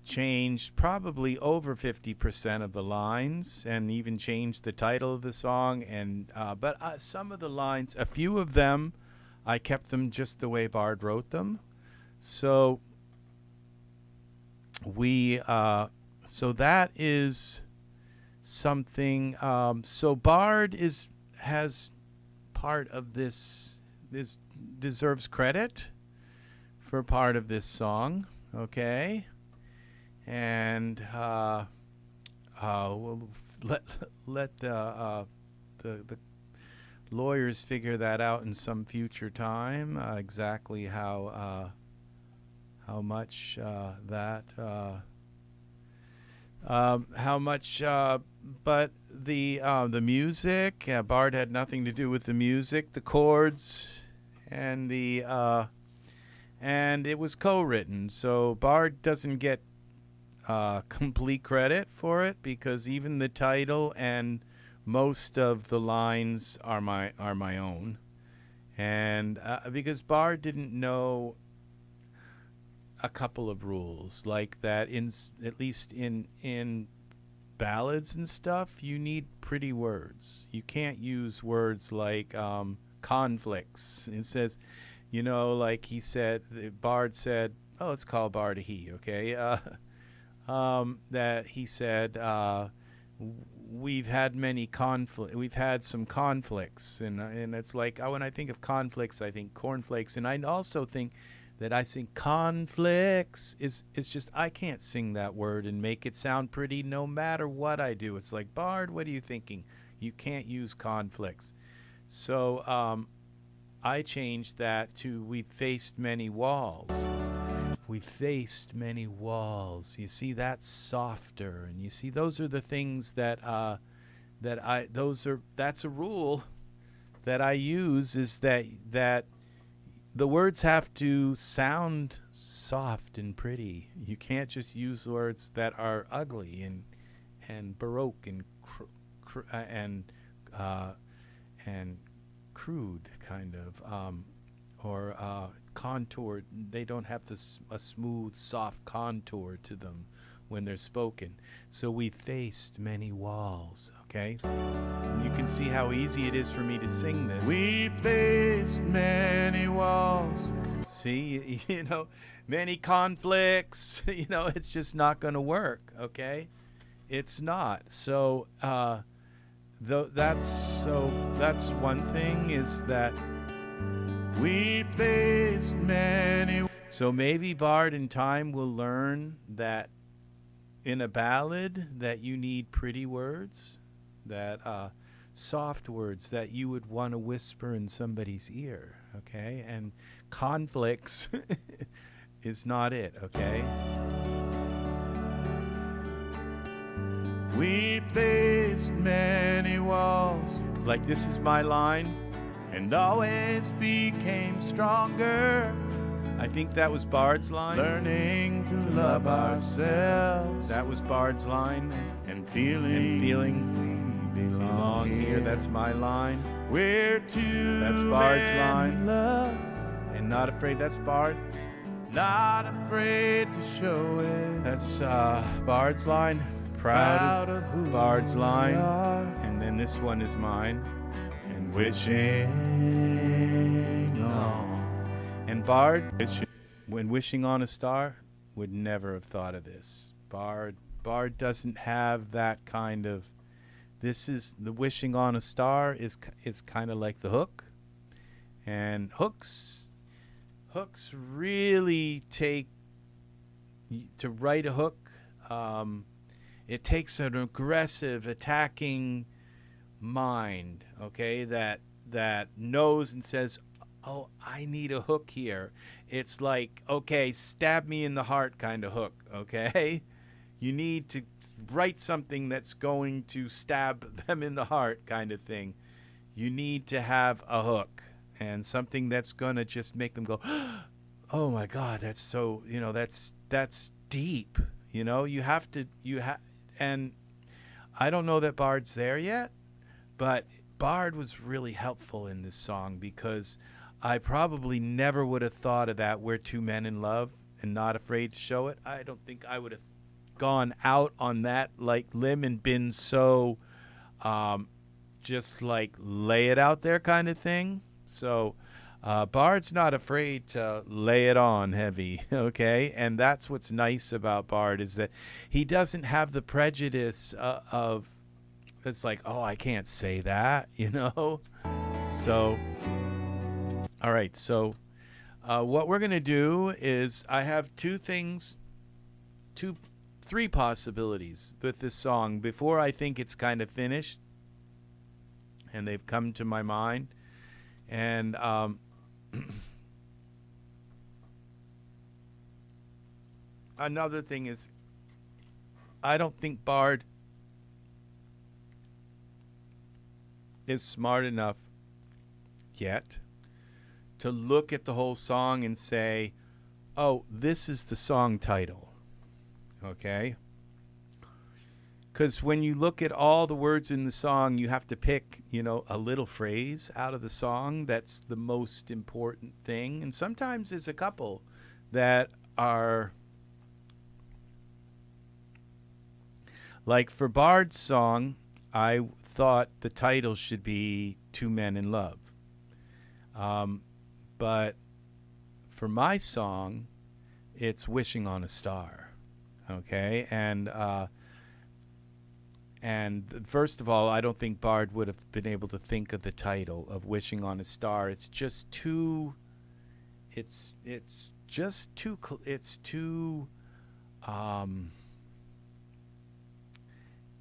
[SPEAKER 1] changed probably over 50% of the lines, and even changed the title of the song, and but some of the lines, a few of them, I kept them just the way Bard wrote them. So so that is something. So Bard has part of this deserves credit for part of this song. Okay, and we'll let the lawyers figure that out in some future time, exactly how much but the music, Bard had nothing to do with the music, the chords, and and it was co-written, so Bard doesn't get complete credit for it, because even the title and most of the lines are my own, and because Bard didn't know a couple of rules, like that at least in ballads and stuff, you need pretty words. You can't use words like conflicts. It says, like he said, Bard said, oh, let's call Bard a he, okay? that he said we've had some conflicts, and it's like, when I think of conflicts, I think cornflakes, and I also think that I sing conflicts it's just, I can't sing that word and make it sound pretty no matter what I do. It's like, Bard, what are you thinking? You can't use conflicts. So I changed that to we faced many walls. We faced many walls. You see, that's softer, and you see, those are the things that's a rule that I use, is that the words have to sound soft and pretty. You can't just use words that are ugly and baroque and crude, kind of, or contoured. They don't have a smooth, soft contour to them when they're spoken. So we faced many walls, okay? You can see how easy it is for me to sing this. We faced many walls. See, many conflicts. It's just not going to work, okay? It's not. So, that's one thing, is that we faced many. So maybe Bard in time will learn that in a ballad that you need pretty words, that soft words that you would want to whisper in somebody's ear, okay? And conflicts is not it, okay? We faced many walls. Like, this is my line. And always became stronger. I think that was Bard's line. Learning to love ourselves. That was Bard's line. And feeling we belong here. That's my line. We're two. That's Bard's line. Love. And not afraid. That's Bard. Not afraid to show it. That's Bard's line. Proud of who Bard's line. And then this one is mine. And wishing on. And Bard, when wishing on a star, would never have thought of this. Bard doesn't have that kind of. This is the wishing on a star is kind of like the hook, and hooks really take to write a hook. It takes an aggressive, attacking mind, okay, that knows and says, oh, I need a hook here. It's like, okay, stab me in the heart kind of hook, okay? You need to write something that's going to stab them in the heart kind of thing. You need to have a hook and something that's going to just make them go, oh my God, that's so, that's deep. And I don't know that Bard's there yet, but Bard was really helpful in this song, because I probably never would have thought of that. We're two men in love and not afraid to show it. I don't think I would have gone out on that limb and been so just lay it out there kind of thing. So Bard's not afraid to lay it on heavy, okay? And that's what's nice about Bard, is that he doesn't have the prejudice of it's like, oh, I can't say that, So, all right, so what we're going to do is, I have three possibilities with this song before I think it's kind of finished, and they've come to my mind. And another thing is, I don't think Bard is smart enough yet to look at the whole song and say, oh, this is the song title, okay? Because when you look at all the words in the song, you have to pick, a little phrase out of the song that's the most important thing. And sometimes there's a couple that are, like for Bard's song, I thought the title should be Two Men in Love. But for my song, it's Wishing on a Star. Okay, and first of all, I don't think Bard would have been able to think of the title of "Wishing on a Star." It's just too. It's just too. It's too.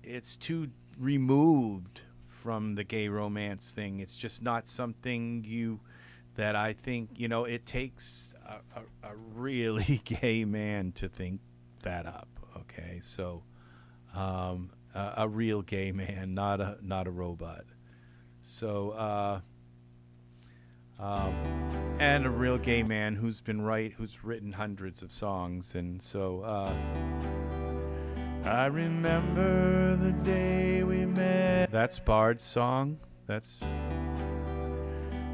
[SPEAKER 1] It's too removed from the gay romance thing. It's just not something that I think, it takes a really gay man to think that up. Okay, so a real gay man, not a robot. So and a real gay man who's written hundreds of songs, and so. I remember the day we met. That's Bard's song.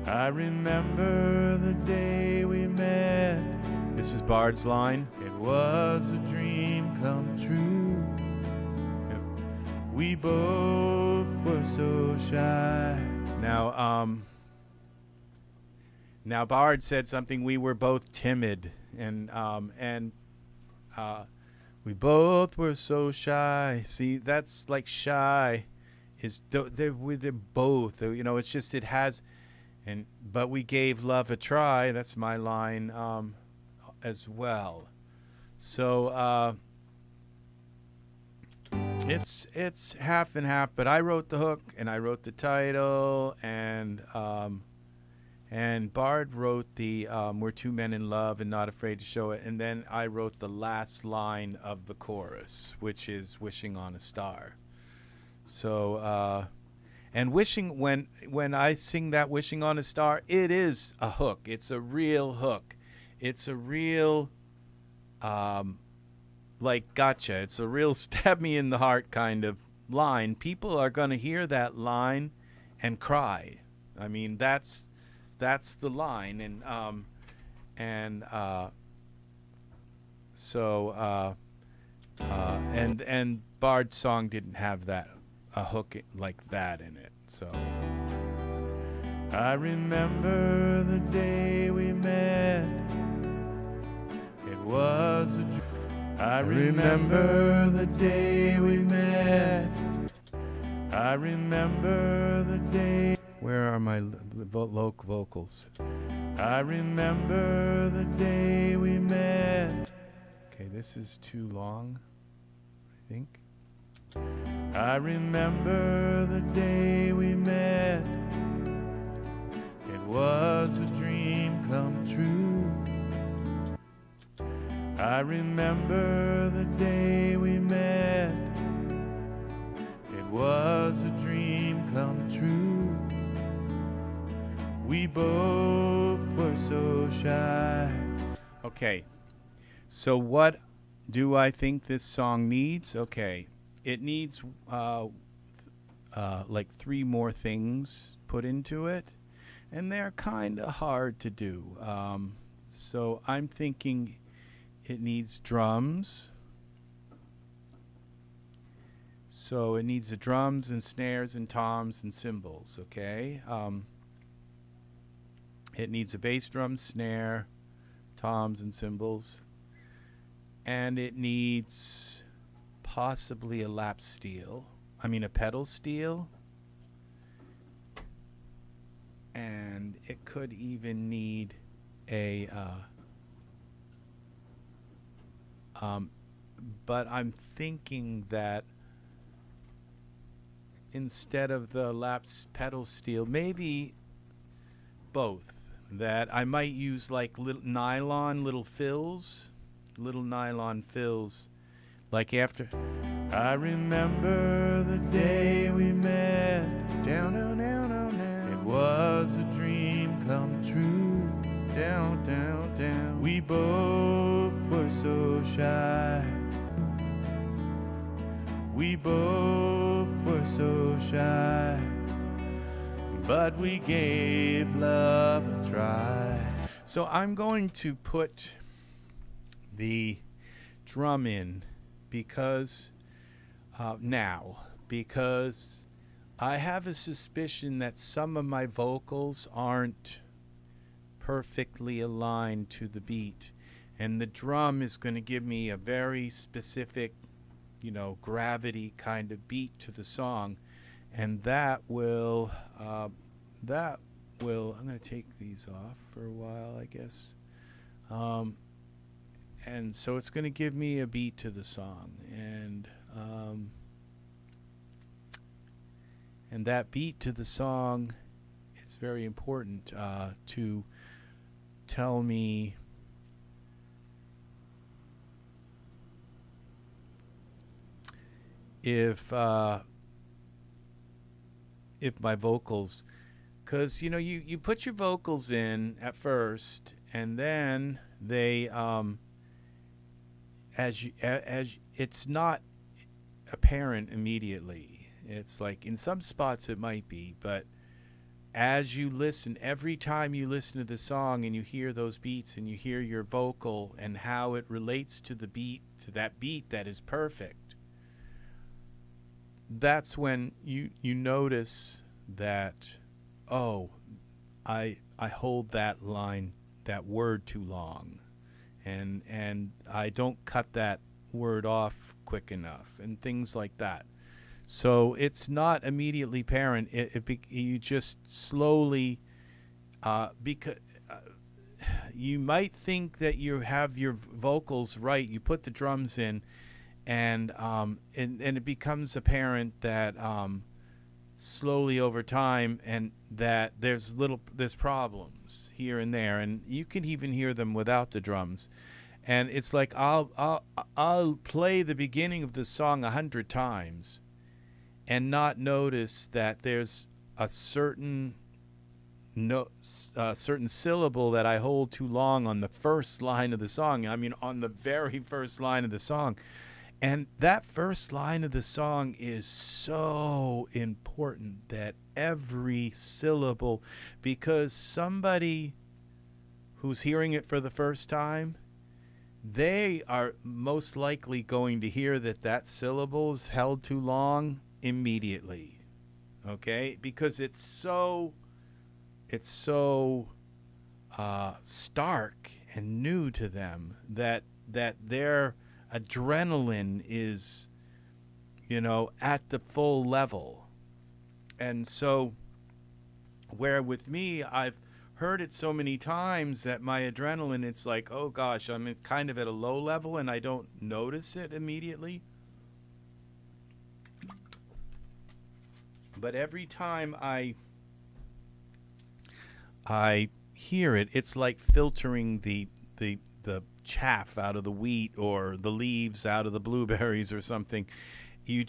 [SPEAKER 1] I remember the day we met. This is Bard's line. It was a dream come true. We both were so shy. Now Bard said something. We were both timid, and we both were so shy. See, that's like shy. They're both. It's just it has, but we gave love a try. That's my line as well. So it's half and half. But I wrote the hook and I wrote the title, and Bard wrote the "We're Two Men in Love and Not Afraid to Show It," and then I wrote the last line of the chorus, which is "Wishing on a Star." So, and wishing when I sing that "Wishing on a Star," it is a hook. It's a real hook. It's a real, like gotcha. It's a real stab me in the heart kind of line. People are gonna hear that line and cry. I mean, that's the line, and Bard's song didn't have a hook like that in it. So I remember the day we met. It was a dream. I remember the day we met. I remember the day. Where are my low vocals? I remember the day we met. Okay, this is too long, I think. I remember the day we met. It was a dream come true. I remember the day we met. It was a dream come true. We both were so shy. Okay, so what do I think this song needs? Okay, it needs like 3 more things put into it, and they're kind of hard to do. So I'm thinking it needs drums. So it needs the drums and snares and toms and cymbals, okay? It needs a bass drum, snare, toms, and cymbals. And it needs possibly a lap steel. A pedal steel. And it could even need a... but I'm thinking that instead of the lap pedal steel, maybe both. That I might use like little nylon fills, like after. I remember the day we met. Down, down, down, down, down. It was a dream come true. Down, down, down. We both were so shy. We both were so shy. But we gave love a try. So I'm going to put the drum in because because I have a suspicion that some of my vocals aren't perfectly aligned to the beat. And the drum is going to give me a very specific, you know, gravity kind of beat to the song. And that will, I'm going to take these off for a while, I guess. And so it's going to give me a beat to the song. And that beat to the song, it's very important to tell me if my vocals, because you know you put your vocals in at first, and then they as it's not apparent immediately. It's like in some spots it might be, but as you listen, every time you listen to the song and you hear those beats and you hear your vocal and how it relates to the beat, to that beat that is perfect, that's when you notice that, oh, I hold that line, that word too long, and I don't cut that word off quick enough, and things like that. So it's not immediately apparent. You just slowly, because you might think that you have your vocals right. You put the drums in, and it becomes apparent that slowly over time, and that there's problems here and there, and you can even hear them without the drums. And it's like I'll play the beginning of the song 100 times and not notice that there's a certain certain syllable that I hold too long on the first line of the song. I mean, on the very first line of the song. And that first line of the song is so important, that every syllable, because somebody who's hearing it for the first time, they are most likely going to hear that syllable is held too long immediately. Okay? Because it's so stark and new to them that their adrenaline is, you know, at the full level. And so where with me, I've heard it so many times that my adrenaline, it's like, oh gosh, I'm kind of at a low level and I don't notice it immediately. But every time I hear it, it's like filtering the chaff out of the wheat or the leaves out of the blueberries or something. You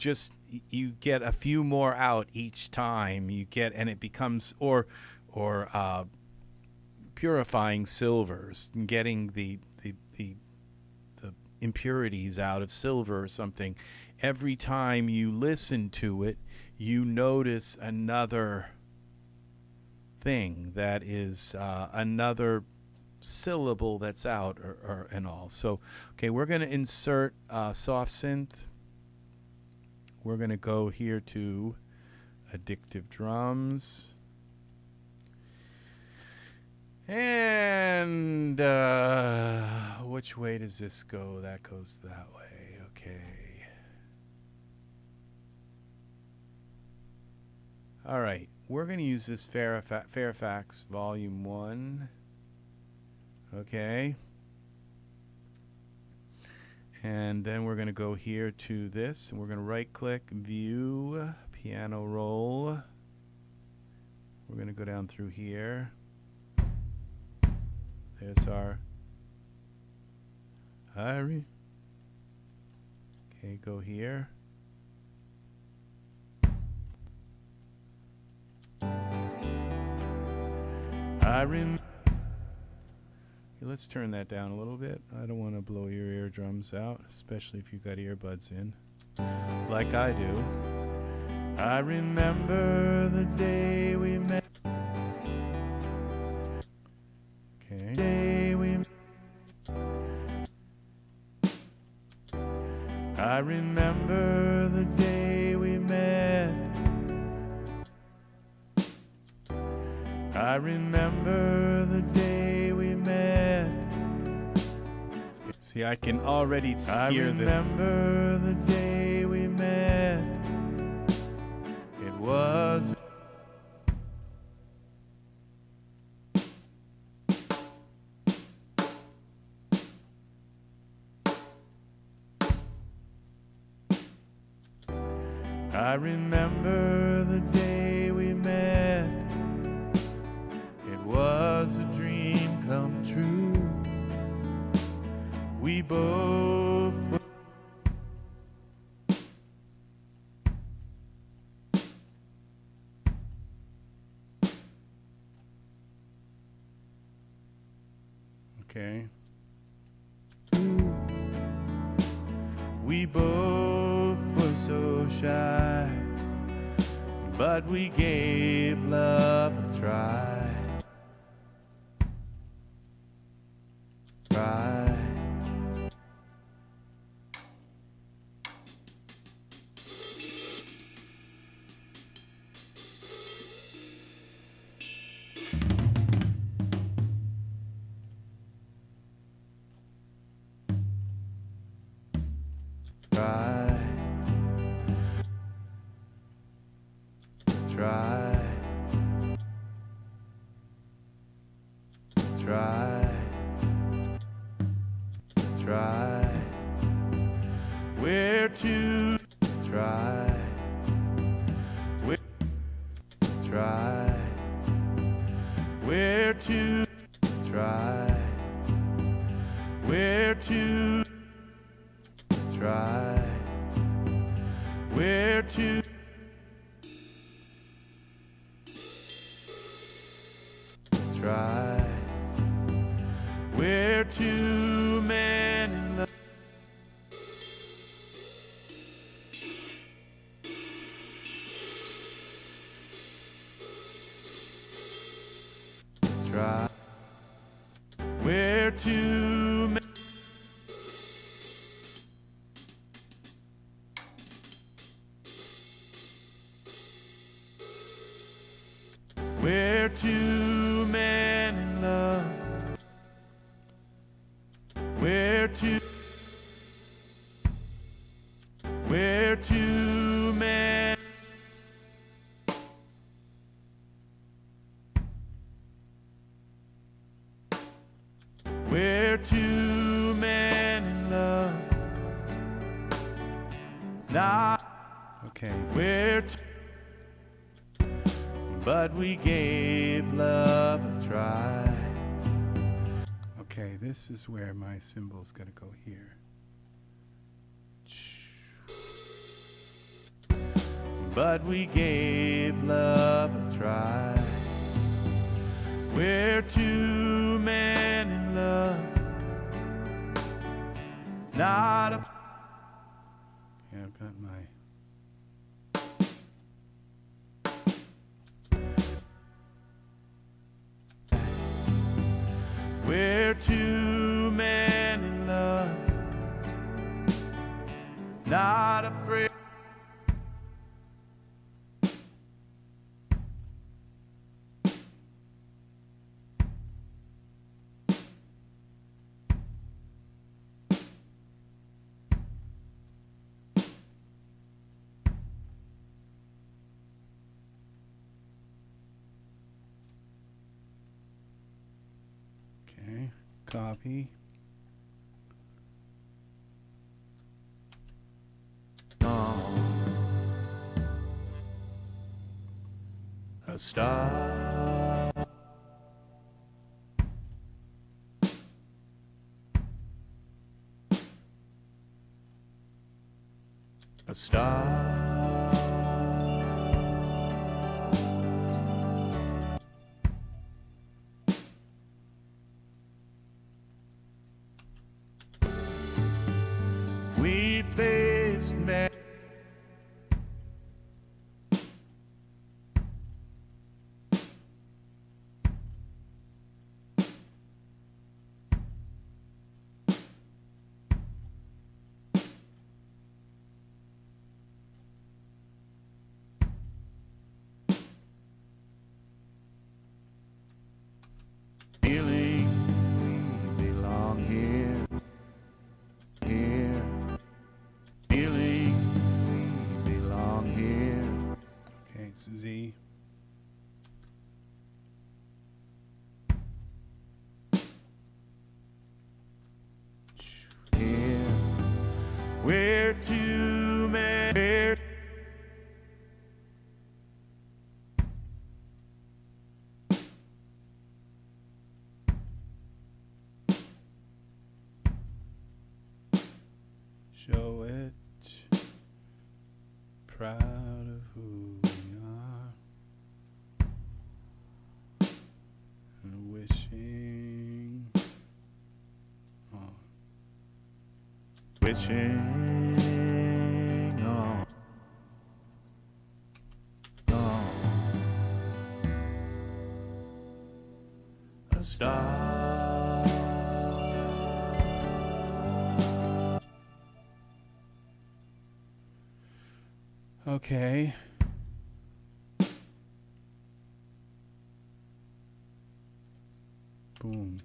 [SPEAKER 1] get a few more out each time you get, and it becomes or purifying silvers and getting the impurities out of silver or something. Every time you listen to it, you notice another thing that is another syllable that's out or and all. So okay, we're going to insert soft synth. We're going to go here to Addictive Drums, and which way does this go? That goes that way. Okay, all right, we're going to use this Fairfax Volume 1. Okay. And then we're going to go here to this, and we're going to right-click, View, Piano Roll. We're going to go down through here. There's our Okay, go here. Let's turn that down a little bit. I don't want to blow your eardrums out, especially if you've got earbuds in, like I do. I remember the day we met. Okay. I remember the day we met. I remember the day we met. See, I can already
[SPEAKER 3] I
[SPEAKER 1] hear the...
[SPEAKER 3] remember the day we met. It was I remember the day we met. It was a dream come true. We both were
[SPEAKER 1] Okay.
[SPEAKER 3] We both were so shy, but we gave love a try. Try. Try, try, try, try. Where to try? Where try? Where to try? Where to try? Where to try? Where two men in love try? Where two men We're two men in love. We're two men. We're two men in love. Not
[SPEAKER 1] Okay.
[SPEAKER 3] we're two, but we gave love a try.
[SPEAKER 1] Okay, this is where my cymbal's gotta go here.
[SPEAKER 3] But we gave love a try. We're two men in love. Not a
[SPEAKER 1] Yeah, I've got my...
[SPEAKER 3] We're two men in love. Not afraid.
[SPEAKER 1] Okay, copy.
[SPEAKER 3] A star. A star. We faced men. too many. Show it, proud of who we are, and wishing on, wishing on a star.
[SPEAKER 1] Okay. Boom.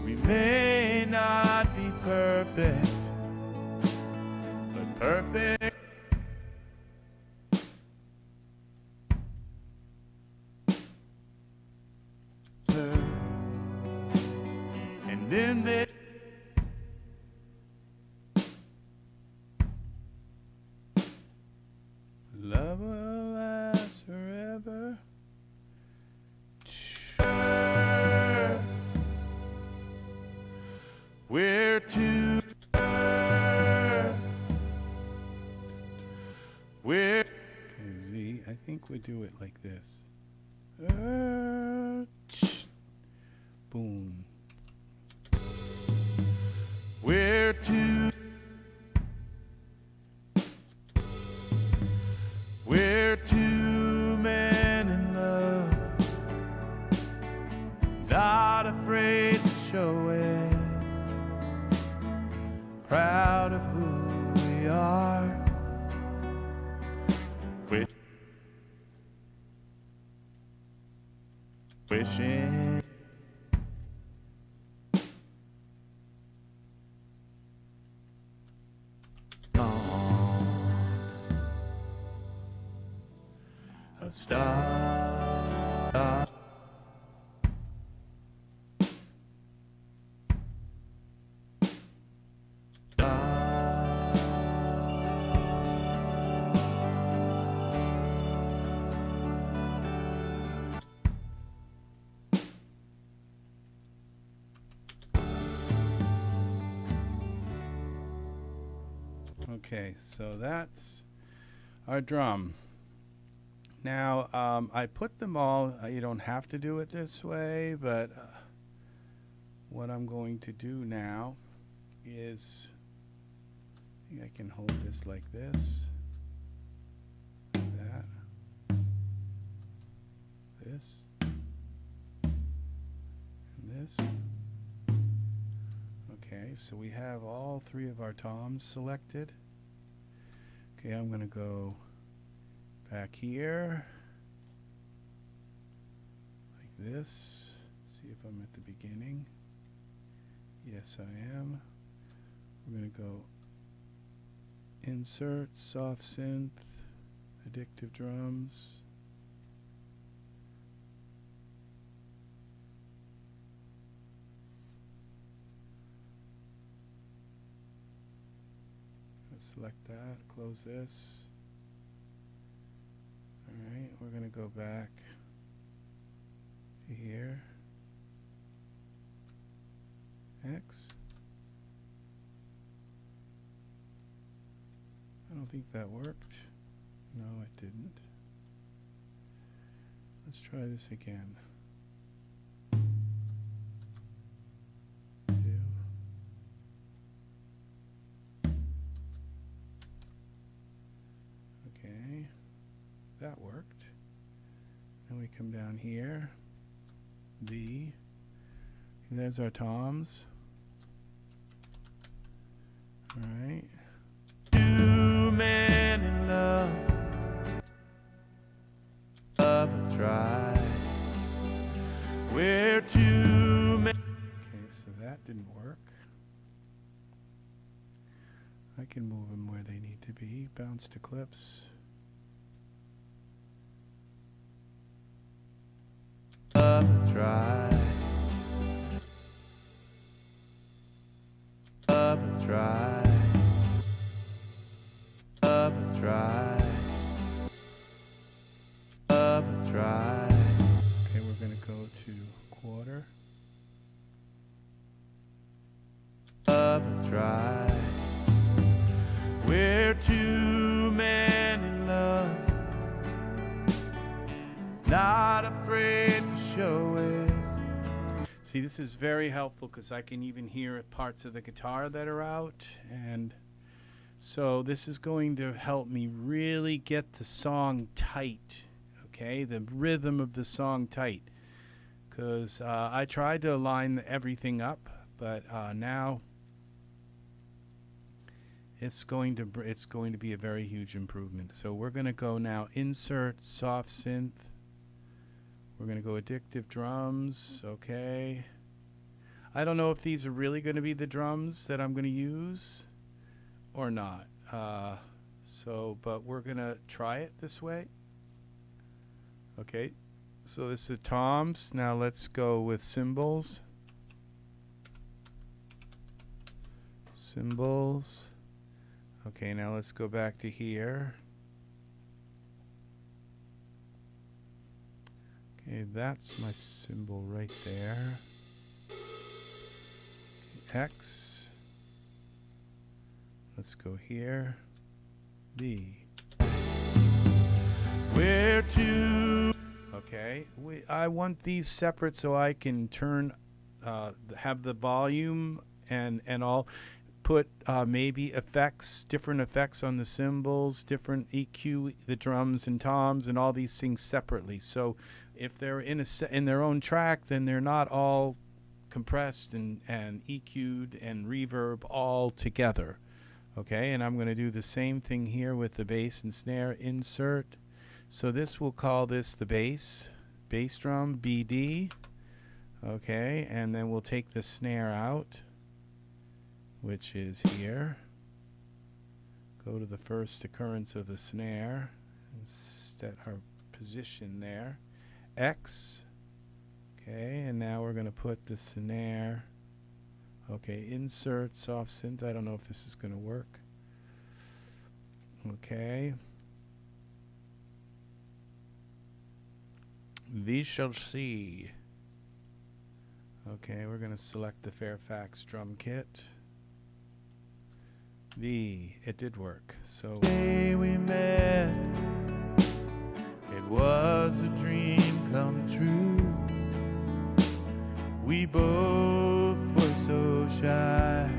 [SPEAKER 1] We may not be perfect, but perfect. And in this love will last forever. We're two. We're okay, Z. I think we do it like this. Boom. We're two. We're two men in love, not afraid to show it, proud of who we are. Wishing on a star. Okay, so that's our drum. Now, I put them all, you don't have to do it this way, but what I'm going to do now is, I think I can hold this like this, that, this, and this. Okay, so we have all three of our toms selected. Okay, I'm going to go back here, like this. See if I'm at the beginning. Yes, I am. We're going to go Insert, Soft Synth, Addictive Drums. Select that, close this. Alright, we're going to go back to here. X. don't think that worked. No, it didn't. Let's try this again. Okay, that worked. Then we come down here, B, and there's our toms. All right. Two men in love, love a try. We're two men. Okay, so that didn't work. I can move them where they need to be. Bounce to clips. Love a try. Love a try. Love a try. Love a try. Okay, we're going to go to quarter. Love a try. We're two men in love, not afraid to show it. See, this is very helpful because I can even hear parts of the guitar that are out, and so this is going to help me really get the song tight, okay, the rhythm of the song tight, because I tried to line everything up, but now it's going to be a very huge improvement. So we're going to go now insert soft synth. We're going to go Addictive Drums. Okay. I don't know if these are really going to be the drums that I'm going to use or not. But we're going to try it this way. Okay. So this is toms. Now let's go with cymbals. Cymbals. Okay, now let's go back to here. Okay, that's my cymbal right there. X. Let's go here. B. Where to? Okay, I want these separate so I can turn, have the volume and all. Put maybe effects, different effects on the cymbals, different EQ, the drums and toms, and all these things separately. So if they're in their own track, then they're not all compressed and EQ'd and reverb all together. Okay, and I'm going to do the same thing here with the bass and snare insert. So this, we'll call this the bass drum, BD. Okay, and then we'll take the snare out, which is here. Go to the first occurrence of the snare and set our position there. X. Okay, and now we're going to put the snare. Okay, insert soft synth. I don't know if this is going to work. Okay. We shall see. Okay, we're going to select the Fairfax drum kit. It did work. So day we met, it was a dream come true. We both were so shy,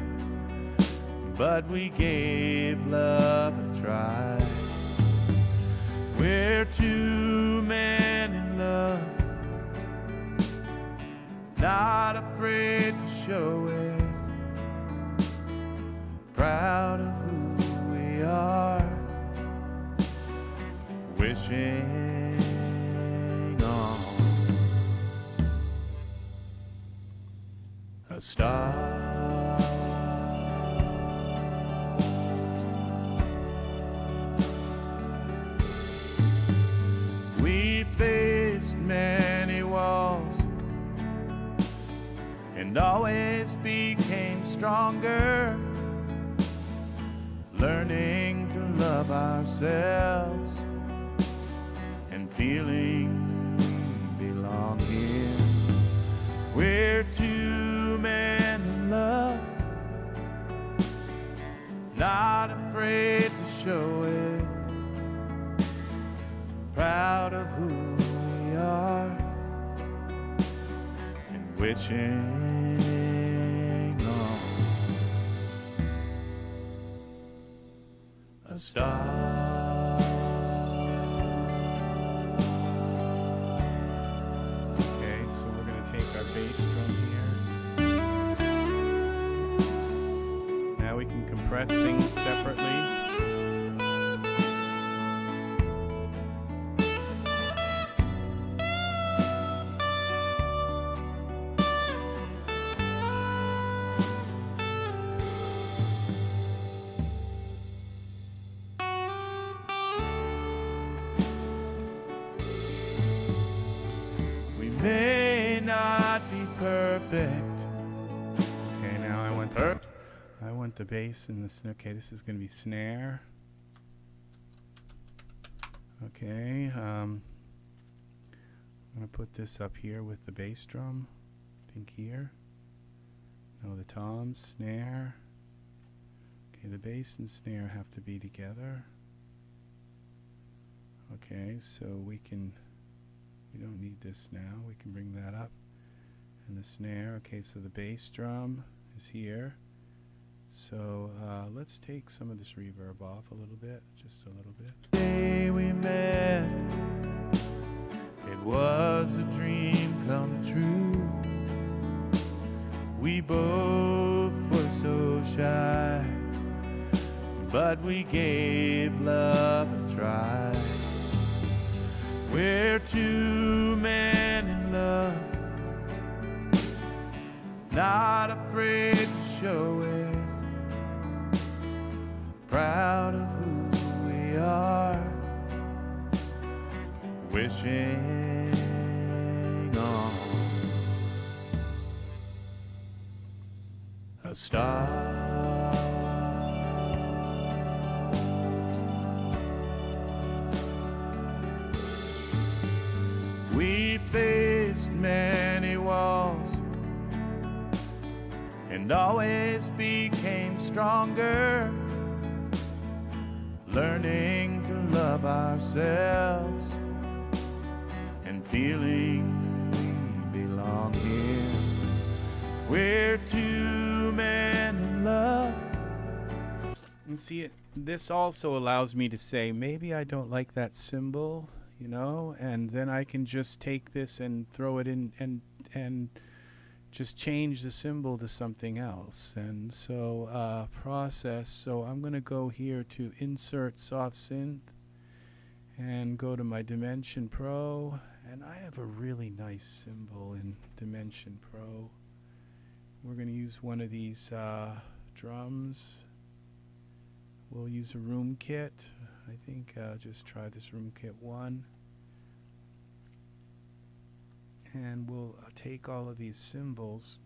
[SPEAKER 1] but we gave love a try. We're two men in love, not afraid to show it. Proud of who we are, wishing on a star. We faced many walls and always became stronger, learning to love ourselves and feeling we belong here. We're two men in love, not afraid to show
[SPEAKER 3] proud of who we are, and wishing on a star.
[SPEAKER 1] Okay, so we're going to take our bass drum here. Now we can compress things separately.
[SPEAKER 3] May not be perfect.
[SPEAKER 1] Okay, now I want the bass and the snare. Okay, this is going to be snare. Okay, I'm going to put this up here with the bass drum. I think here. No, the toms, snare. Okay, the bass and snare have to be together. Okay, so we don't need this now. We can bring that up. And the snare. Okay, so the bass drum is here. So let's take some of this reverb off a little bit, just a little bit.
[SPEAKER 3] The day we met, it was a dream come true. We both were so shy, but we gave love a try. We're two men in love, not afraid to show it, proud of who we are, wishing on a star. We faced many walls and always became stronger, learning to love ourselves and feeling we belong here. We're two men in love.
[SPEAKER 1] And see, this also allows me to say, maybe I don't like that cymbal, you know, and then I can just take this and throw it in and just change the cymbal to something else. And so process, so I'm going to go here to insert soft synth and go to my Dimension Pro, and I have a really nice cymbal in Dimension Pro. We're going to use one of these drums. We'll use a room kit. I think just try this room kit 1. And we'll take all of these cymbals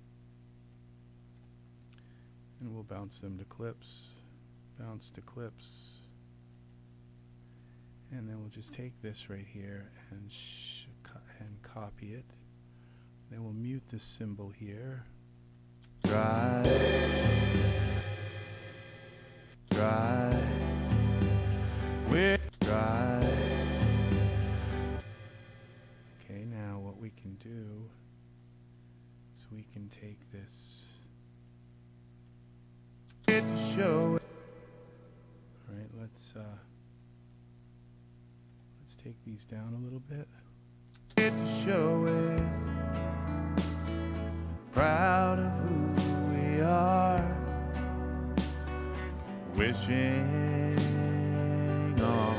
[SPEAKER 1] and we'll bounce them to clips, bounce to clips. And then we'll just take this right here and copy it. Then we'll mute this cymbal here.
[SPEAKER 3] Dry. We're dry.
[SPEAKER 1] Okay, now what we can do is we can take this.
[SPEAKER 3] To show it.
[SPEAKER 1] All right, let's take these down a little bit.
[SPEAKER 3] To show it. Proud of who we are, wishing on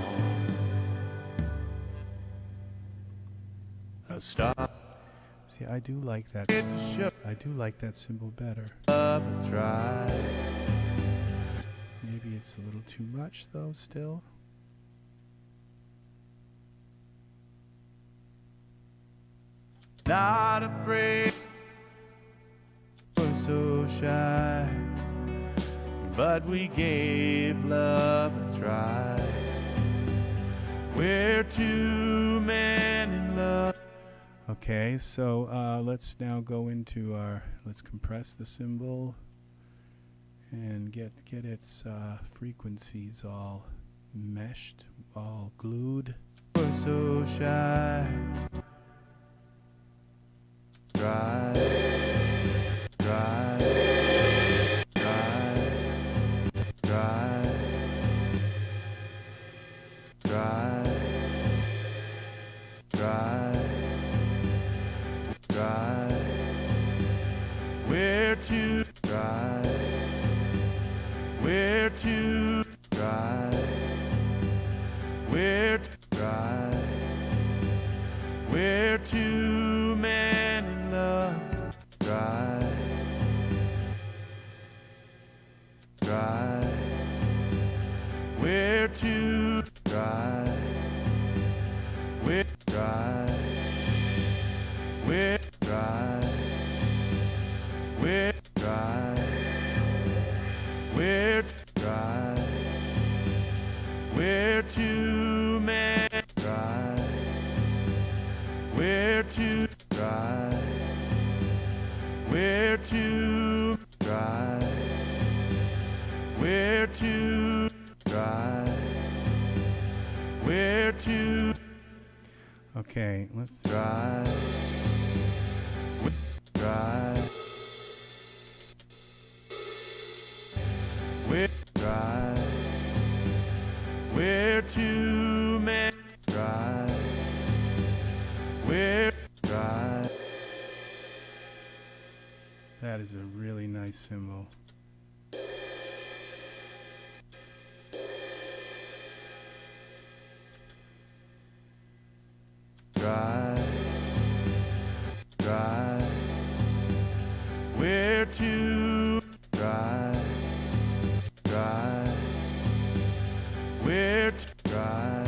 [SPEAKER 3] a star.
[SPEAKER 1] See, I do like that. I do like that cymbal better.
[SPEAKER 3] Love a try.
[SPEAKER 1] Maybe it's a little too much though still.
[SPEAKER 3] Not afraid, we're so shy, but we gave love a try. We're two men in love.
[SPEAKER 1] Okay, so let's now go into let's compress the cymbal and get its frequencies all meshed, all glued.
[SPEAKER 3] We're so shy. Dry, dry, dry, dry, dry, dry, dry. Where to dry? Where to dry? Where to dry? Where to man in love? Dry, dry. Where to dry? Where dry? Where dry? Where dry? Where to dry? Where to man dry? Where to dry? Where to dry? Where to dry? Where to?
[SPEAKER 1] Okay, let's
[SPEAKER 3] Dry, dry, where dry, where to man dry, where dry.
[SPEAKER 1] That is a really nice cymbal.
[SPEAKER 3] Dry, dry, where to dry, dry, where to dry,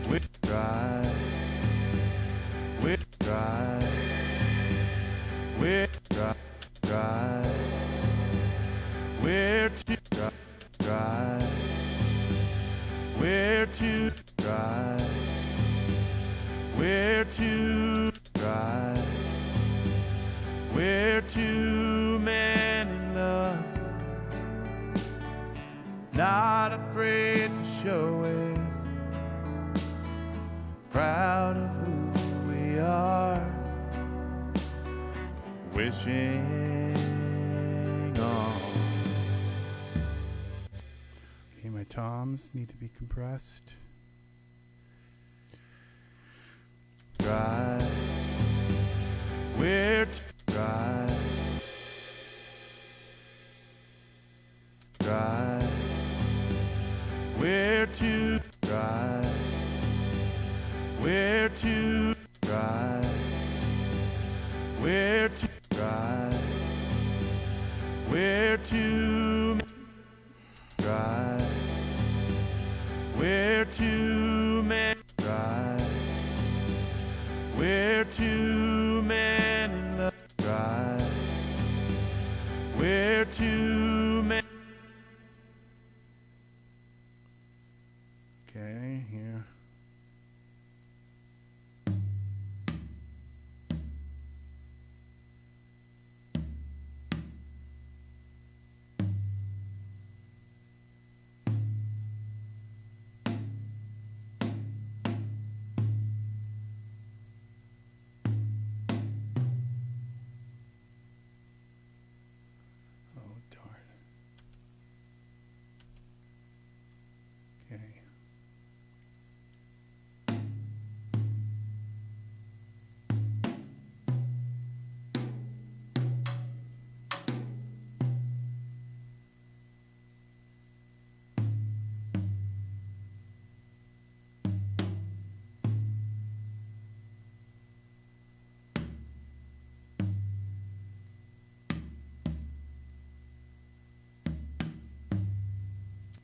[SPEAKER 3] where dry, where dry, where dry, dry, where to dry, where to dry. Where to dry? Where to man in love? Not afraid to show it. Proud of who we are. Wishing on.
[SPEAKER 1] Okay, my toms need to be compressed.
[SPEAKER 3] Dry, where to dry, dry, where to dry, where to dry, where to dry, where to dry, where to man dry. Where to man in love dry? Where to man?
[SPEAKER 1] Okay, here. Oh, darn. Okay.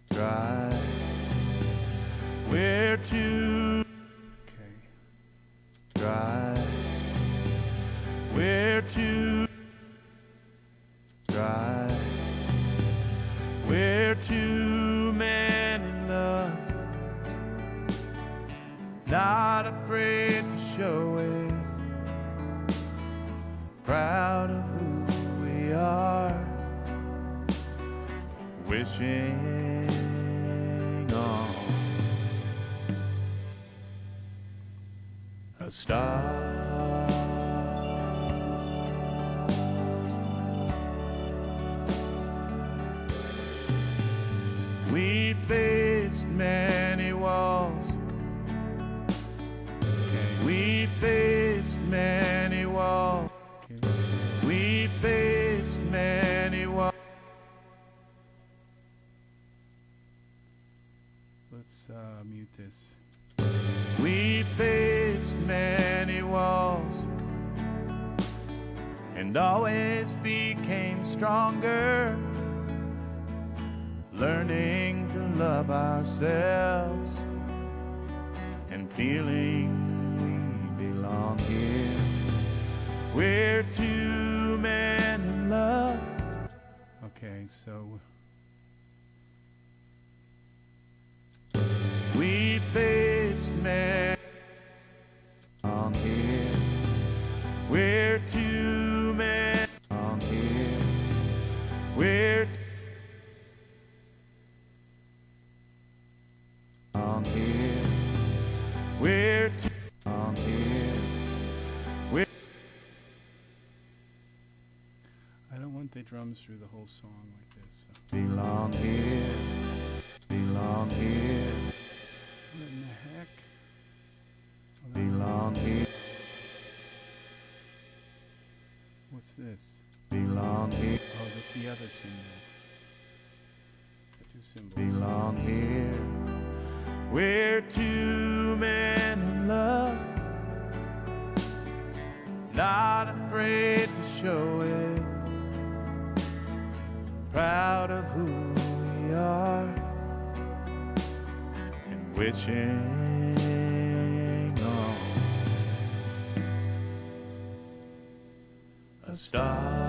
[SPEAKER 3] Dry. Where to
[SPEAKER 1] Okay.
[SPEAKER 3] dry? Where to dry? Where to man in love? Not afraid to show it. Proud of who we are. Wishing on. a star. We faced many walls. We faced many walls. We faced many walls.
[SPEAKER 1] Let's mute this.
[SPEAKER 3] We faced many walls and always became stronger, learning to love ourselves and feeling we belong here. We're two men in love.
[SPEAKER 1] Okay, so
[SPEAKER 3] We faced men on here. We're two men on here. We're on here. We're two on here. We're
[SPEAKER 1] I don't want the drums through the whole song like this. So.
[SPEAKER 3] belong here. Belong here.
[SPEAKER 1] What in the heck?
[SPEAKER 3] Belong here.
[SPEAKER 1] What's this?
[SPEAKER 3] Belong here.
[SPEAKER 1] Oh, that's the other cymbal. The two cymbals.
[SPEAKER 3] Belong here. We're two men in love, not afraid to show it, proud of who we are, and wishing on a star.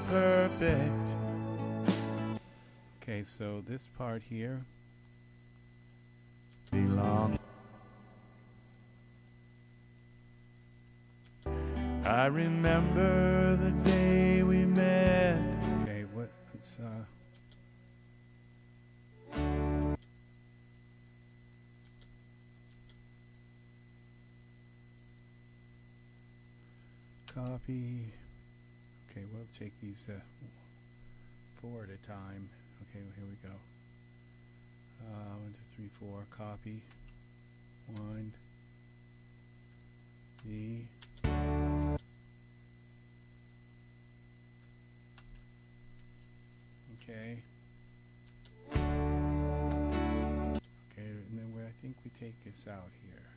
[SPEAKER 3] Perfect.
[SPEAKER 1] Okay, so this part here.
[SPEAKER 3] Belong. I remember the day we met.
[SPEAKER 1] Okay, what? It's copy. Okay, we'll take these 4 at a time. Okay, here we go. 1, 2, 3, 4. Copy. 1. D. Okay. Okay, and then I think we take this out here.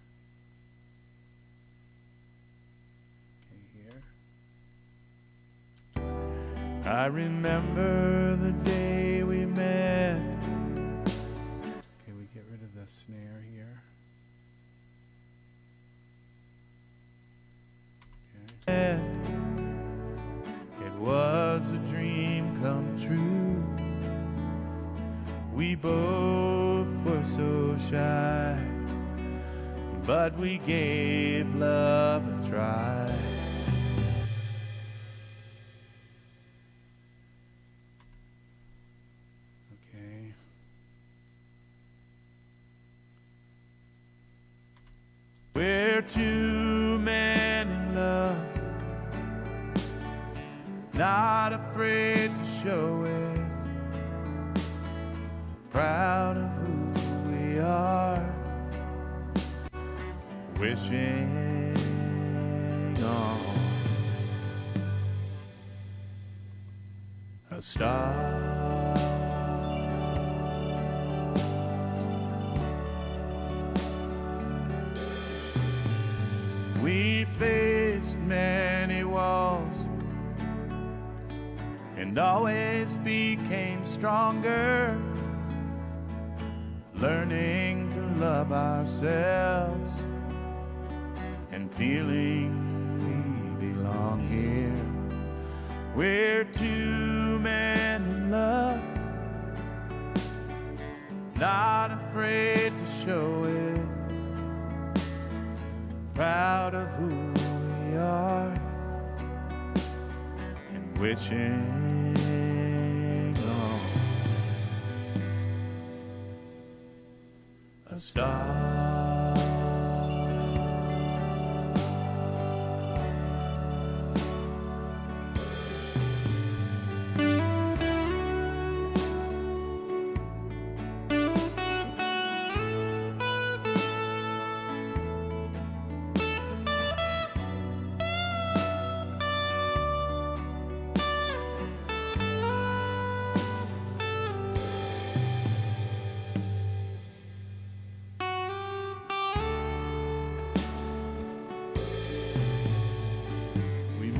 [SPEAKER 1] Okay, here.
[SPEAKER 3] I remember the day we met.
[SPEAKER 1] Okay, we get rid of the snare here. Okay.
[SPEAKER 3] It was a dream come true. We both were so shy, but we gave love a try.
[SPEAKER 1] Okay.
[SPEAKER 3] We're two men in love, not afraid to show it, proud of who we are, wishing on a star. We faced many walls and always became stronger, learning to love ourselves and feeling we belong here. We're two men in love, not afraid to show it, proud of who we are, and wishing on a star.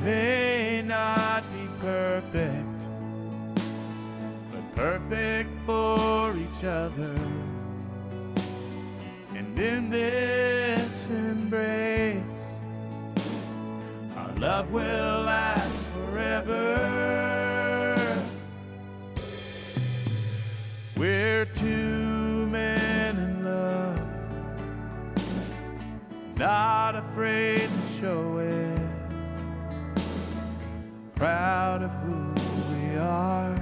[SPEAKER 3] May not be perfect, but perfect for each other. And in this embrace, our love will last forever. We're two men in love, not afraid to show it. Proud of who we are,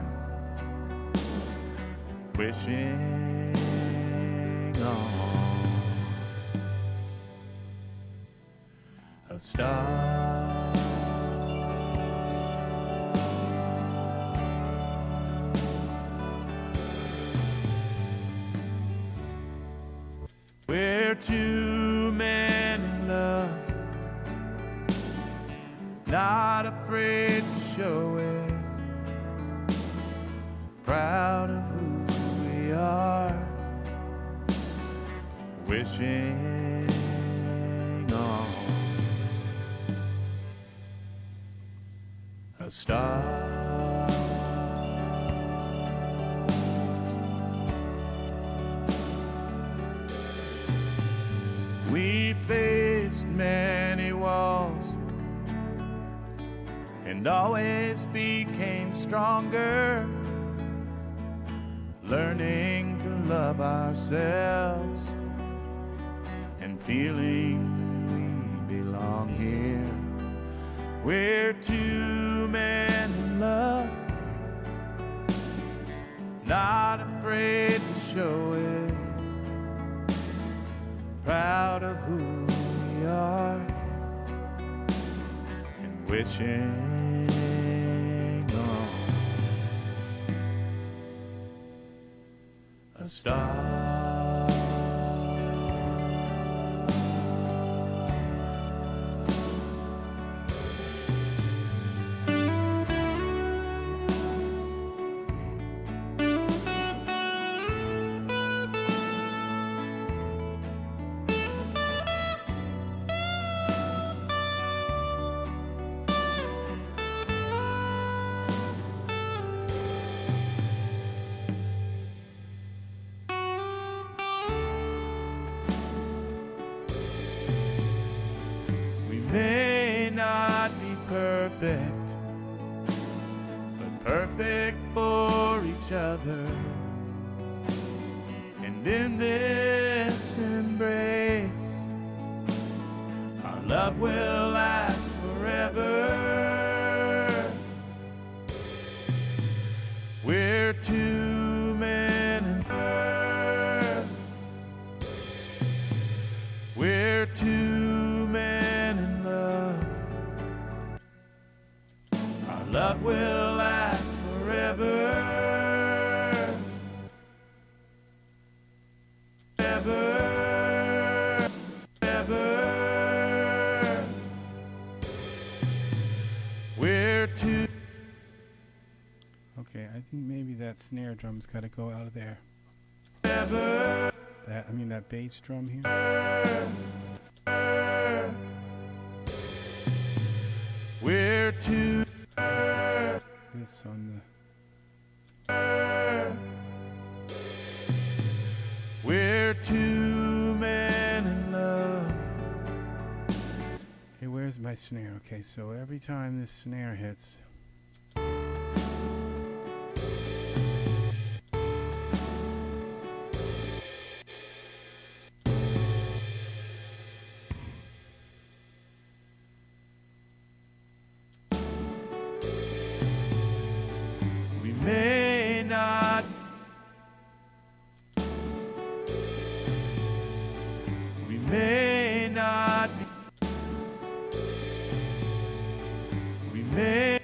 [SPEAKER 3] wishing on a star. We're two men in love, not afraid to show it. Proud of who we are, wishing on a star. We faced many walls and always became stronger, learning to love ourselves and feeling we belong here. We're two men in love, not afraid to show it. Proud of who we are and wishing on a star. May not be perfect, but perfect for each other. And in this embrace, our love will last forever. We're two men in love. We're two men in love. Our love will last forever. Ever, ever. We're two.
[SPEAKER 1] Okay, I think maybe that snare drum's got to go out of there.
[SPEAKER 3] Ever.
[SPEAKER 1] That bass drum here.
[SPEAKER 3] We're two.
[SPEAKER 1] This on
[SPEAKER 3] We're two men in love.
[SPEAKER 1] Okay, where's my snare? Okay, so every time this snare hits,
[SPEAKER 3] may not be, we may.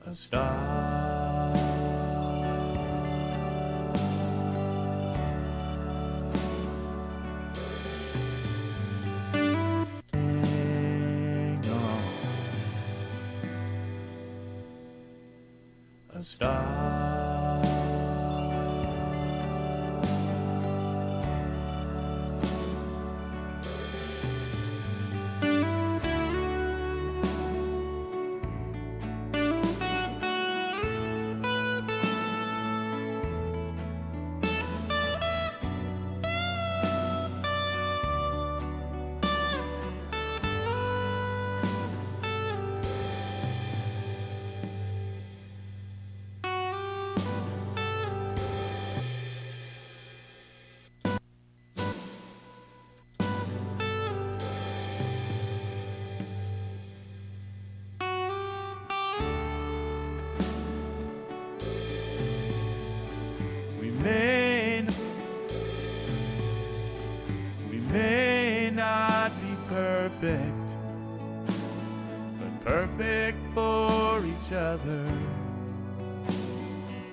[SPEAKER 3] A star, hang on. A star. We may not be perfect, but perfect for each other.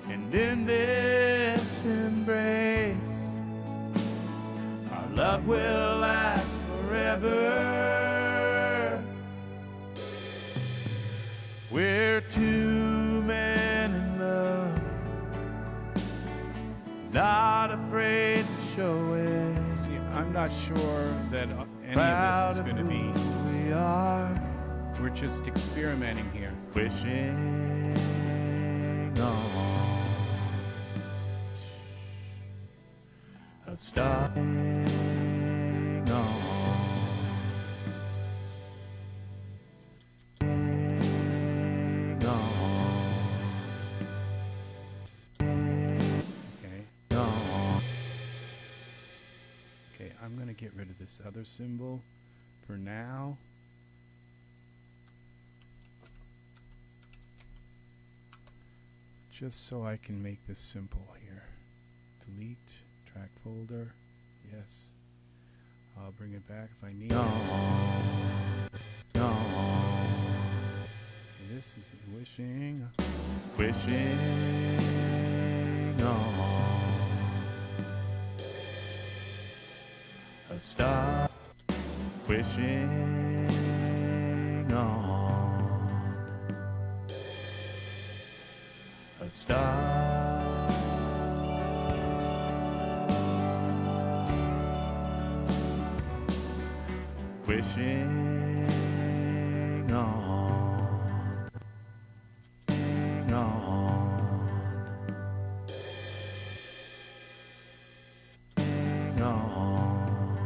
[SPEAKER 3] And in this embrace, our love will last forever. We're two men in love, not afraid to show it.
[SPEAKER 1] See, I'm not sure that any
[SPEAKER 3] Proud
[SPEAKER 1] of this is going to be.
[SPEAKER 3] we are,
[SPEAKER 1] We're just experimenting here.
[SPEAKER 3] wishing on a star. Hang on. Hang on.
[SPEAKER 1] Okay.
[SPEAKER 3] On.
[SPEAKER 1] Okay, I'm going to get rid of this other symbol for now. Just so I can make this simple here. Delete, track folder, yes. I'll bring it back if I need it.
[SPEAKER 3] No.
[SPEAKER 1] Okay, this is wishing.
[SPEAKER 3] Wishing on a star. Wishing on a star. Wishing on. Hang on. Hang on.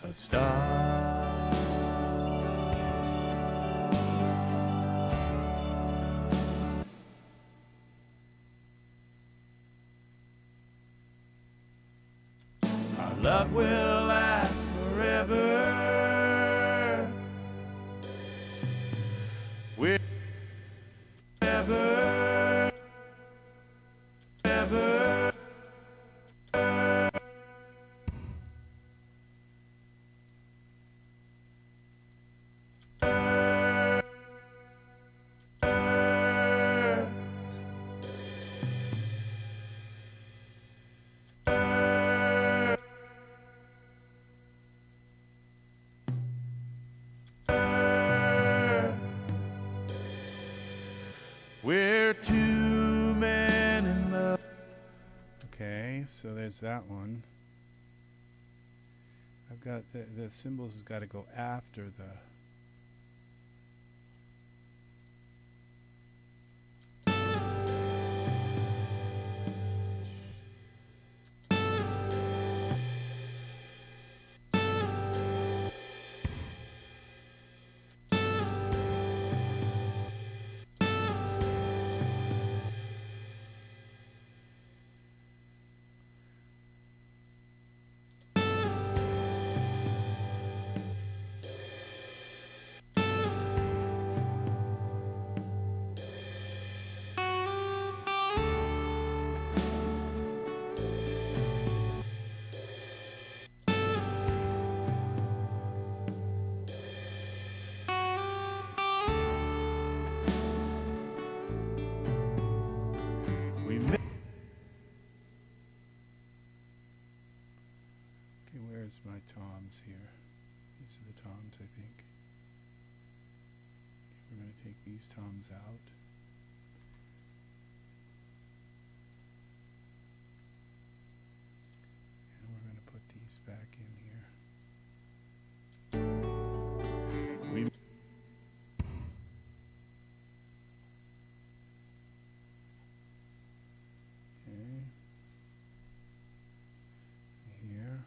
[SPEAKER 3] A star. Our love will last forever. We're ever, ever. We're two men in love.
[SPEAKER 1] Okay, so there's that one. I've got the cymbals has got to go after the. take these toms out. And we're going to put these back in here. We okay. Here.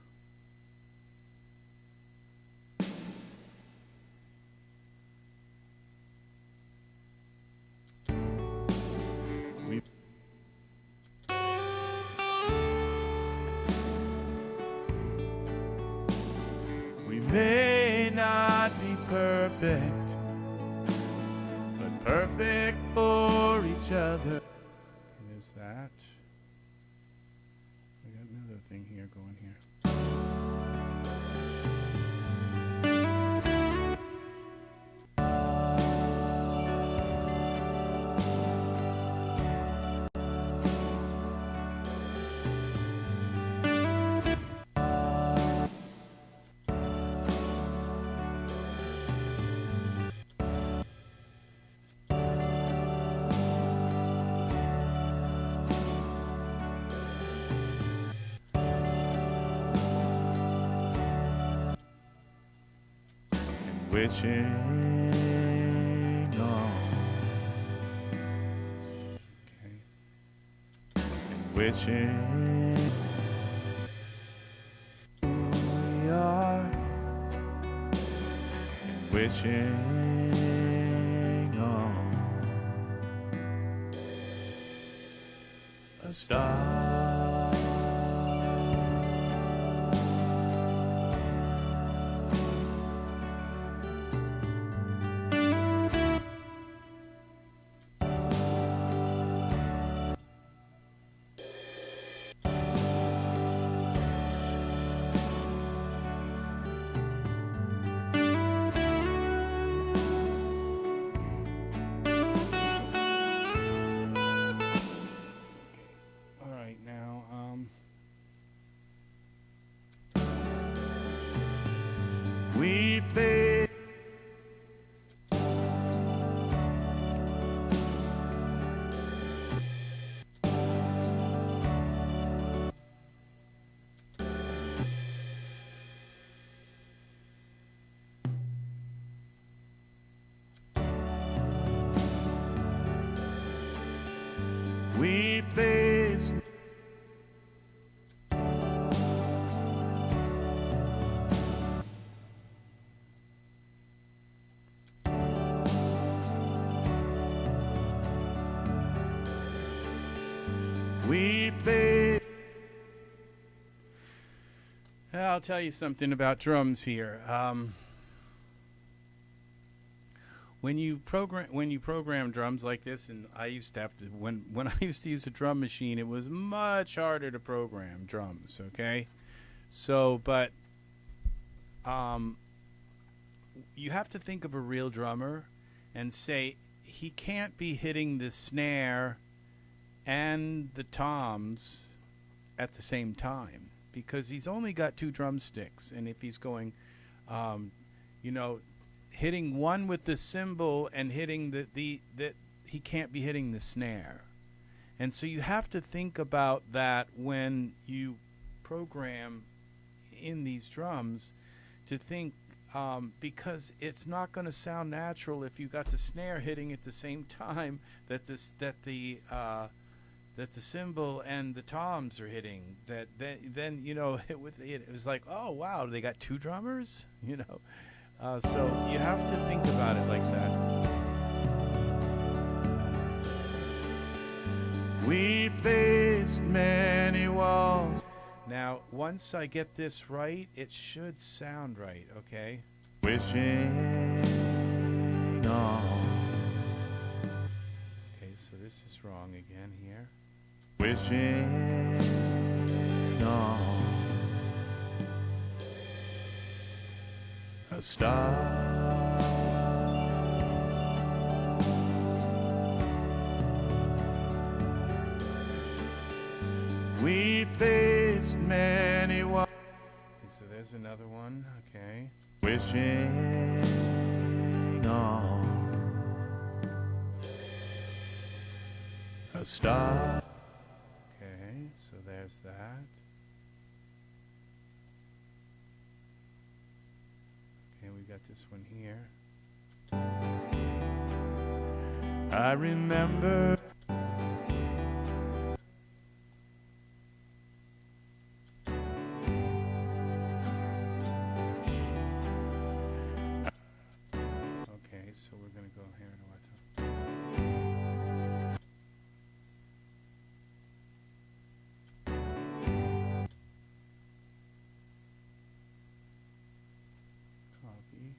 [SPEAKER 1] We may not be perfect, but perfect for each other. There's that. We got another thing here going here. Witching on. Okay. And witching we are. And witching on a star. We fade. We face. We fade. I'll tell you something about drums here. When you program drums like this, and I used to have to when I used to use a drum machine, it was much harder to program drums. Okay, so but you have to think of a real drummer and say he can't be hitting the snare and the toms at the same time, because he's only got two drumsticks, and if he's going hitting one with the cymbal and hitting the he can't be hitting the snare. And so you have to think about that when you program in these drums, to think because it's not going to sound natural if you got the snare hitting at the same time that the cymbal and the toms are hitting. Then it was like, oh wow, they got two drummers, so you have to think about it like that. We faced many walls. Now, once I get this right, it should sound right, okay? Wishing on. Okay, so this is wrong again here. Wishing on a star. We faced many walls. Okay, so there's another one. Okay. Wishing on
[SPEAKER 3] a star. Okay, so there's that. Okay, we got this one here. I remember. Okay, so we're going to go here to copy.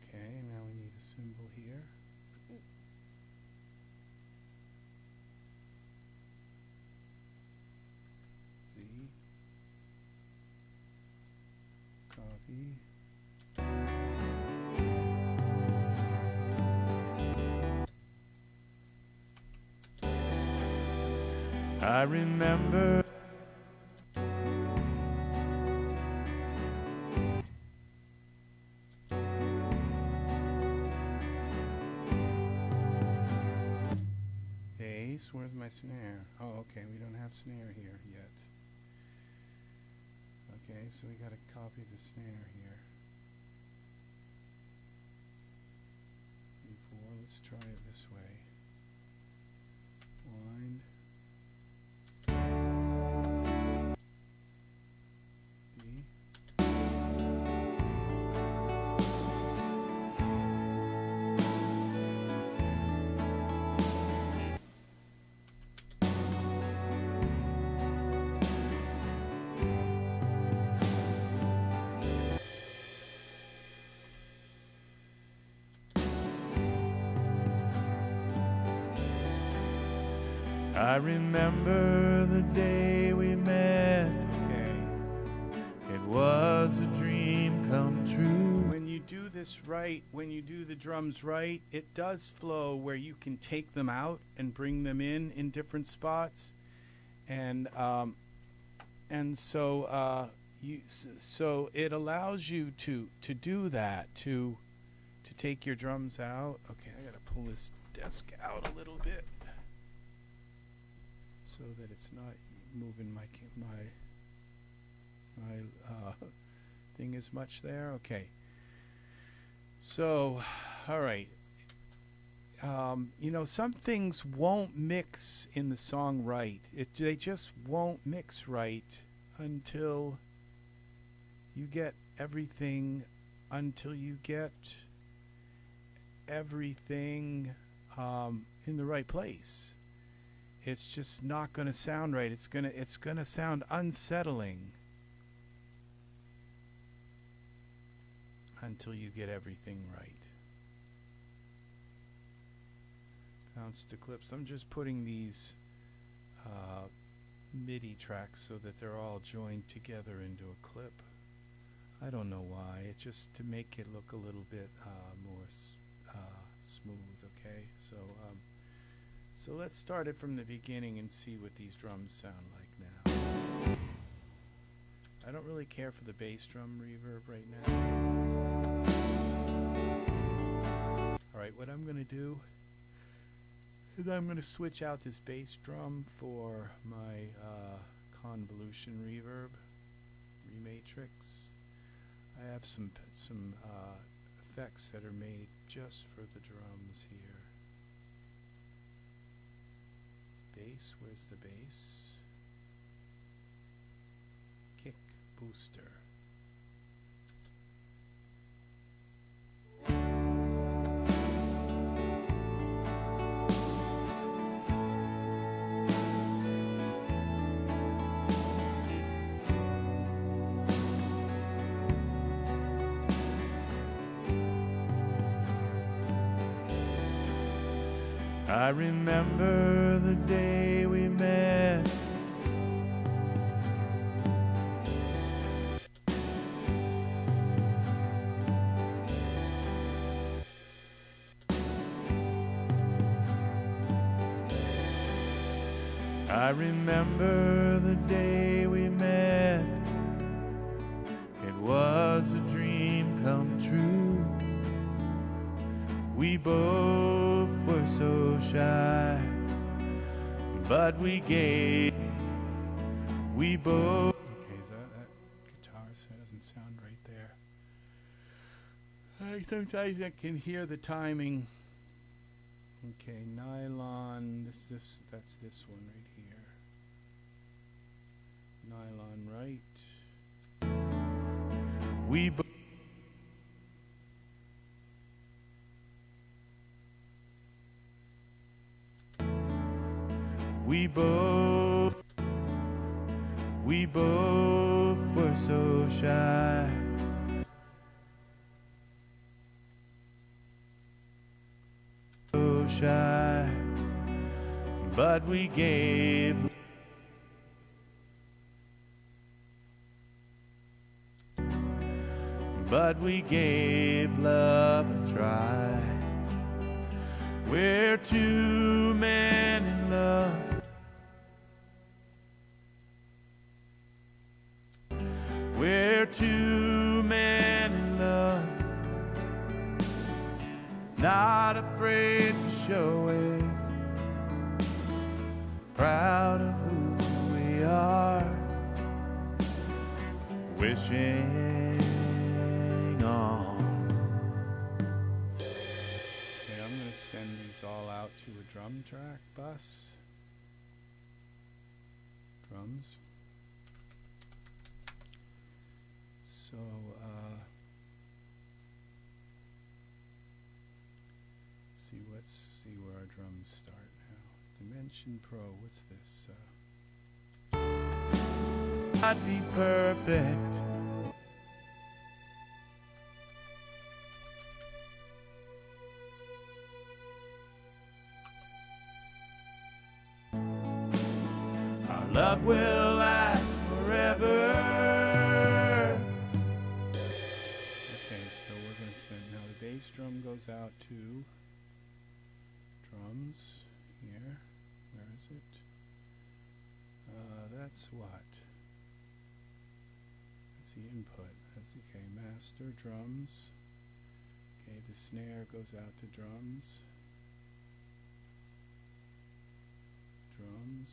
[SPEAKER 3] Okay, now we need a cymbal here. Z. Copy. I remember. Bass, where's my snare? Oh, okay, we don't have snare here yet. Okay, so we gotta copy the snare here. Before, let's try it this way. Wind. B. I remember the day we met. Okay. It was a dream come true.
[SPEAKER 1] When you do this right, when you do the drums right, it does flow where you can take them out and bring them in different spots, and so so it allows you to do that, to take your drums out. Okay, I gotta pull this desk out a little bit so that it's not moving my thing as much there. Okay. So, all right. You know, some things won't mix in the song right. They just won't mix right until you get everything, in the right place. It's just not going to sound right. It's going to sound unsettling until you get everything right. Bounce to clips. I'm just putting these MIDI tracks so that they're all joined together into a clip. I don't know why. It's just to make it look a little bit more smooth. Okay, so let's start it from the beginning and see what these drums sound like now. I don't really care for the bass drum reverb right now. Alright, what I'm going to do is I'm going to switch out this bass drum for my convolution reverb, REmatrix. I have some effects that are made just for the drums here. Bass, where's the bass? Kick booster.
[SPEAKER 3] I remember the day we met. I remember the day we met. It was a dream come true. We both were so shy, but we both. Okay, that guitar doesn't sound right there. Sometimes I can hear the timing. Okay, nylon. That's this one right here. Nylon right. We both. We both were so shy. So shy, but we gave. But we gave love a try. We're two men in love. We're two men in love, not afraid to show it, proud of who we are, wishing on. Okay, I'm going to send these all out to a drum track bus. Drums. So, let's see where our drums start now. Dimension Pro, what's this? Not be perfect. Our love will last forever. Bass drum goes out to drums here. Where is it? That's what? That's the input. That's okay. Master drums. Okay, the snare goes out to drums. Drums.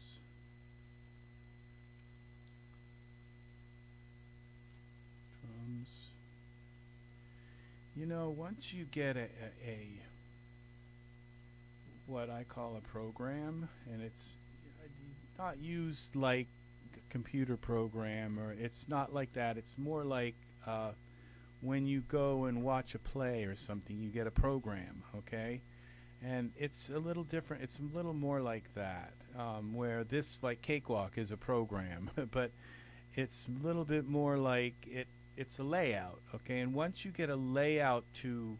[SPEAKER 3] Drums. You know, once you get a what I call a program, and it's not used like a computer program, or it's not like that. It's more like when you go and watch a play or something, you get a program, okay? And it's a little different. It's a little more like that, where this, like Cakewalk, is a program, but it's a little bit more like it's a layout, okay? And once you get a layout to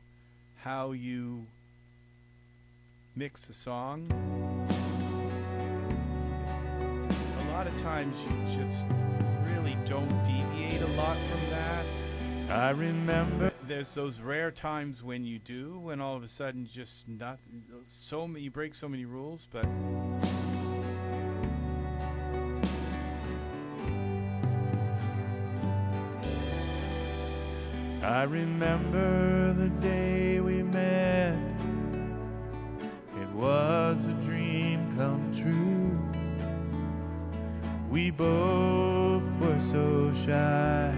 [SPEAKER 3] how you mix a song, a lot of times you just really don't deviate a lot from that. I remember there's those rare times when you do, when all of a sudden just not so many, you break so many rules, but I remember the day we met. It was a dream come true. We both were so shy,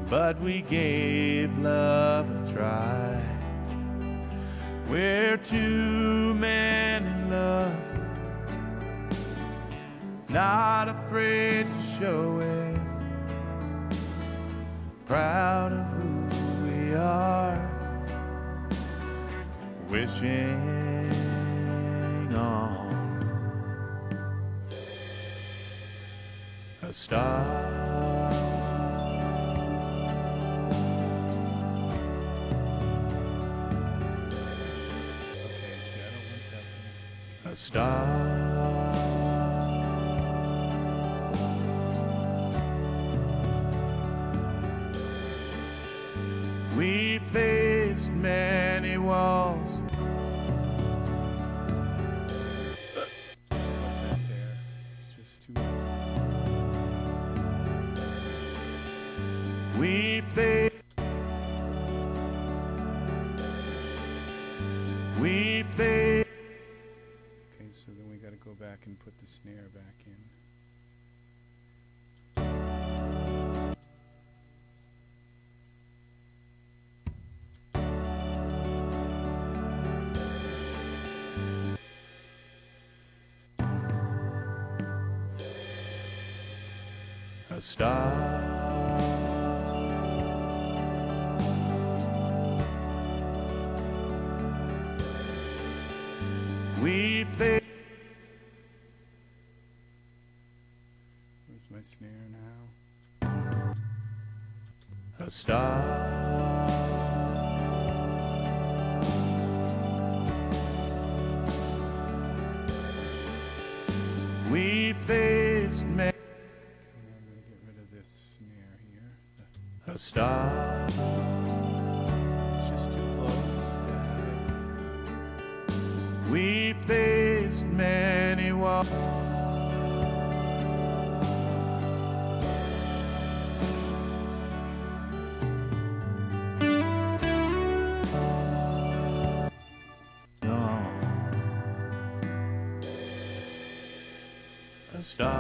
[SPEAKER 3] but we gave love a try. We're two men in love, not afraid to show it, proud of who we are, wishing on a star. Okay, see, I don't want that.
[SPEAKER 1] A star. We faced many walls.
[SPEAKER 3] There. It's just too.
[SPEAKER 1] We faced. We faced.
[SPEAKER 3] Okay, so then we got to go back and put the snare back in.
[SPEAKER 1] A star. We faced.
[SPEAKER 3] Where's my snare now?
[SPEAKER 1] A star. We faced many.
[SPEAKER 3] I'm going to get rid of this snare here.
[SPEAKER 1] A star.
[SPEAKER 3] It's just too close to have it.
[SPEAKER 1] We faced many walls. A star.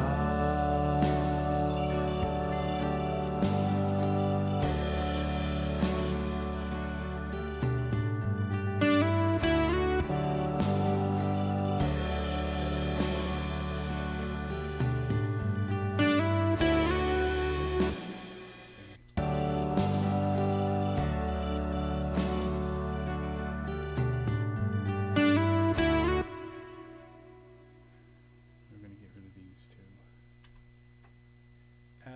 [SPEAKER 3] We're going to get rid of these two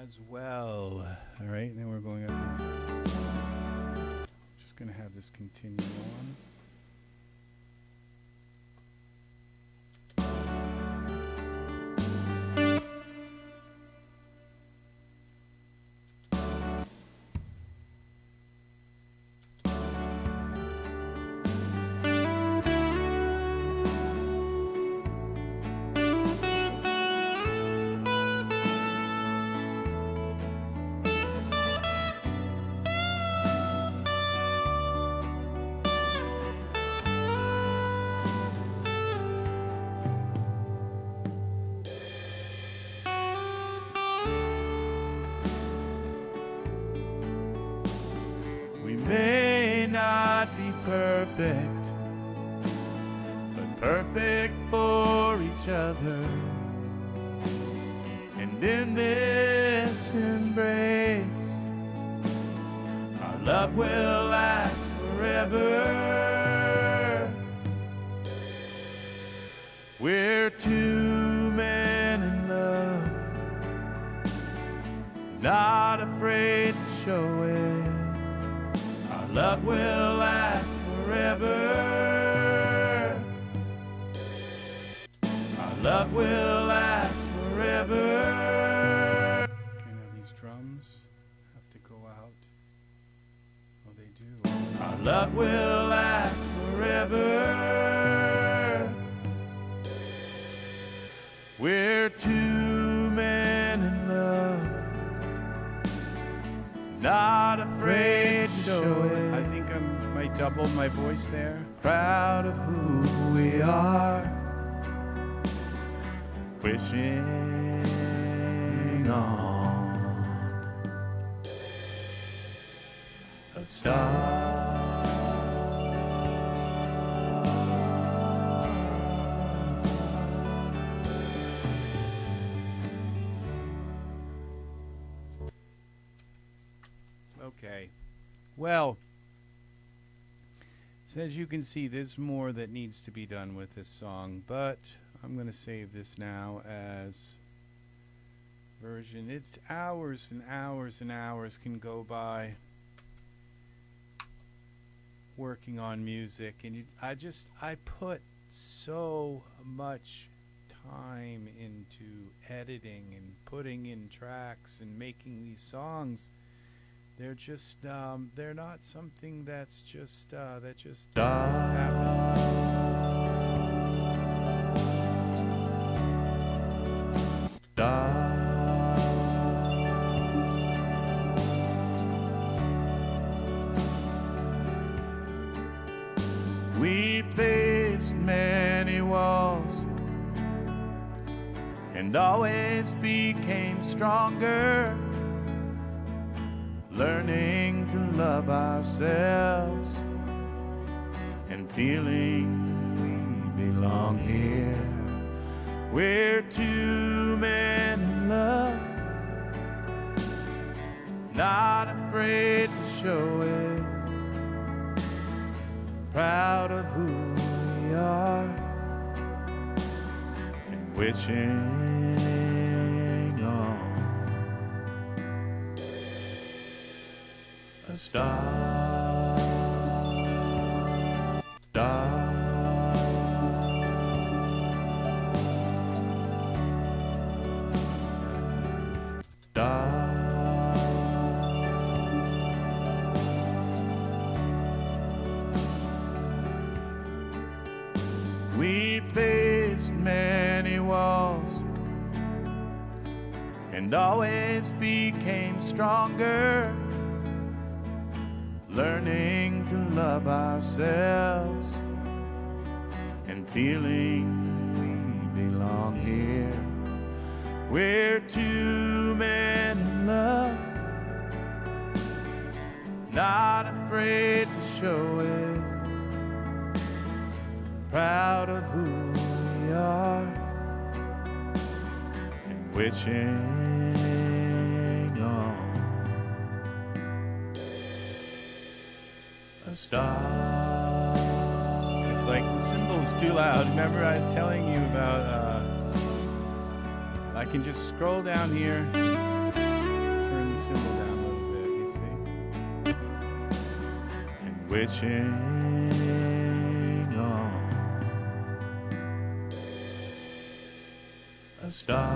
[SPEAKER 3] as well. All right, and then we're going up. Just going to have this continue on. We may not be perfect, but perfect for each other. And in this embrace, our love will last forever. We're two men in love, not afraid to show it. Our love will last forever. Our love will last forever. Okay, now these drums have to go out. Oh, they do.
[SPEAKER 1] Our love will last forever. We're two men in love, not afraid to show it.
[SPEAKER 3] I think I might double my voice there.
[SPEAKER 1] Proud of who we are, wishing on a star.
[SPEAKER 3] Okay. Well, so as you can see, there's more that needs to be done with this song, but I'm going to save this now as version. It's hours and hours and hours can go by working on music, and I put so much time into editing and putting in tracks and making these songs. They're just they're not something that's just that just happens.
[SPEAKER 1] We faced many walls and always became stronger, learning to love ourselves and feeling we belong here. We're two men in love, not afraid to show it, proud of who we are and wishing on a star. We faced many walls and always became stronger, learning to love ourselves and feeling we belong here. We're two men in love, not afraid to show it, proud of who we are and wishing on a star.
[SPEAKER 3] It's like the cymbal's too loud. Remember I was telling you about I can just scroll down here, turn the cymbal down a little bit, you see?
[SPEAKER 1] And wishing on a star.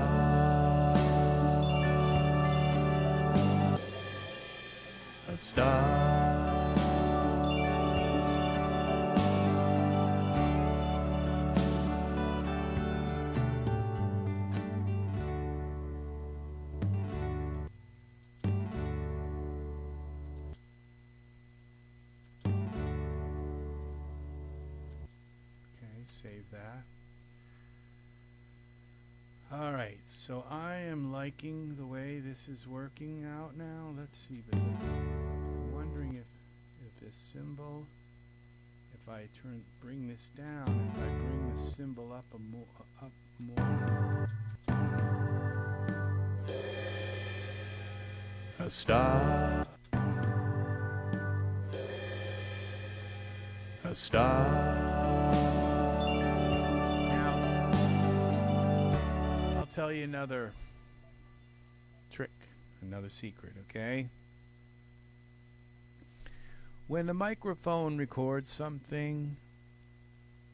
[SPEAKER 1] A star.
[SPEAKER 3] Save that. Alright, so I am liking the way this is working out now. Let's see, but I'm wondering if this cymbal, if I bring this down, if I bring the cymbal up more.
[SPEAKER 1] A star. A star.
[SPEAKER 3] Tell you another trick, another secret, okay? When a microphone records something,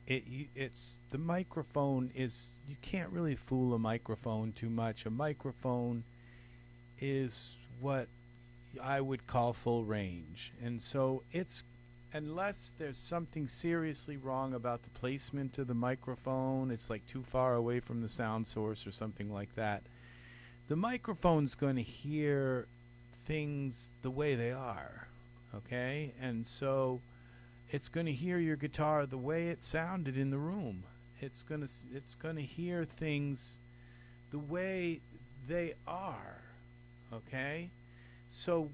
[SPEAKER 3] it's the microphone is, you can't really fool a microphone too much. A microphone is what I would call full range, and so it's, unless there's something seriously wrong about the placement of the microphone, it's like too far away from the sound source or something like that, the microphone's going to hear things the way they are, okay? And so it's going to hear your guitar the way it sounded in the room. It's going to hear things the way they are, okay? So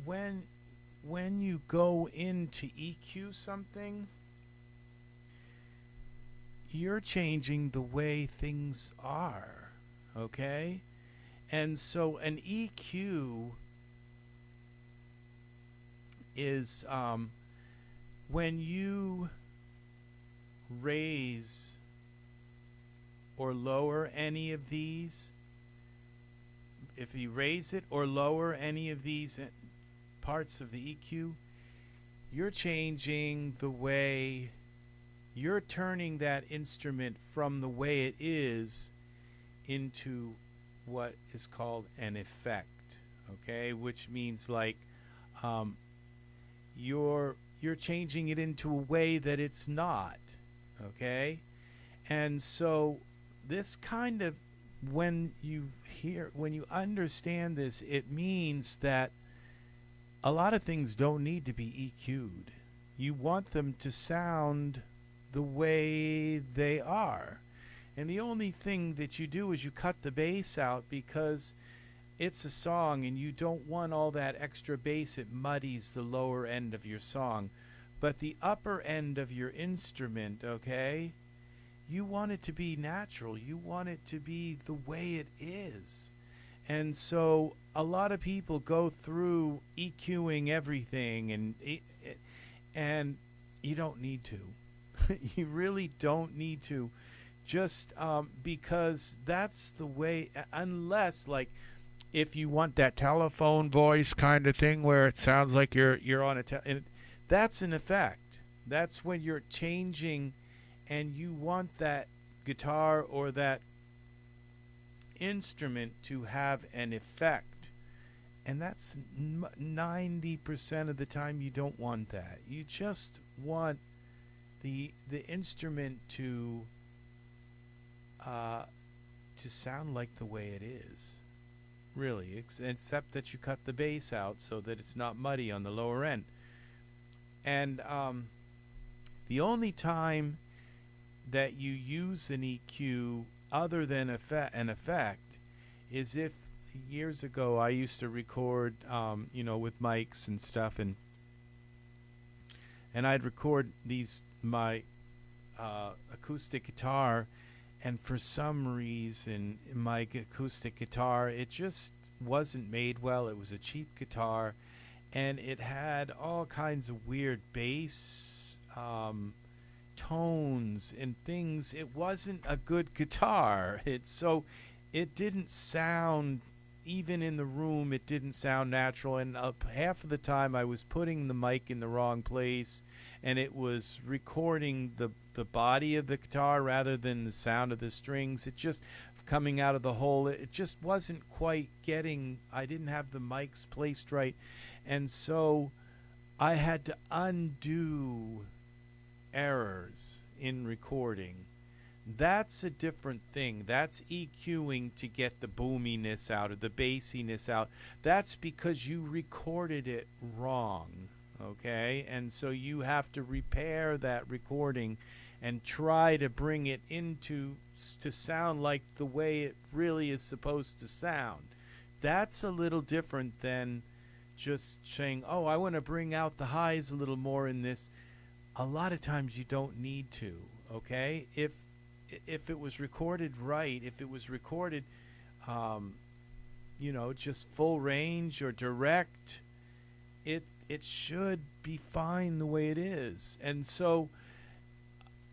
[SPEAKER 3] when you go into EQ something, you're changing the way things are, okay? And so an EQ is when you raise or lower any of these, if you raise it or lower any of these parts of the EQ, you're changing the way you're turning that instrument from the way it is into what is called an effect, okay? Which means like you're changing it into a way that it's not, okay? And so this kind of, when you understand this, it means that a lot of things don't need to be EQ'd. You want them to sound the way they are. And the only thing that you do is you cut the bass out because it's a song and you don't want all that extra bass. It muddies the lower end of your song. But the upper end of your instrument, okay, you want it to be natural. You want it to be the way it is. And so a lot of people go through EQing everything, and you don't need to. You really don't need to. Just because that's the way, unless like if you want that telephone voice kind of thing where it sounds like you're on that's an effect. That's when you're changing and you want that guitar or that instrument to have an effect. And that's 90% of the time you don't want that. You just want the instrument to sound like the way it is, really, except that you cut the bass out so that it's not muddy on the lower end. And the only time that you use an EQ other than an effect is if years ago I used to record, with mics and stuff, and I'd record my acoustic guitar. And for some reason, my acoustic guitar, it just wasn't made well. It was a cheap guitar, and it had all kinds of weird bass tones and things. It wasn't a good guitar. It didn't sound, even in the room, it didn't sound natural. And half of the time, I was putting the mic in the wrong place, and it was recording the body of the guitar rather than the sound of the strings. It just coming out of the hole. It just wasn't quite getting, I didn't have the mics placed right. And so I had to undo errors in recording. That's a different thing. That's EQing to get the boominess out or the bassiness out. That's because you recorded it wrong. Okay, and so you have to repair that recording and try to bring it to sound like the way it really is supposed to sound. That's a little different than just saying, oh, I want to bring out the highs a little more in this. A lot of times you don't need to, okay? If it was recorded right, if it was recorded, just full range or direct, it should be fine the way it is. And so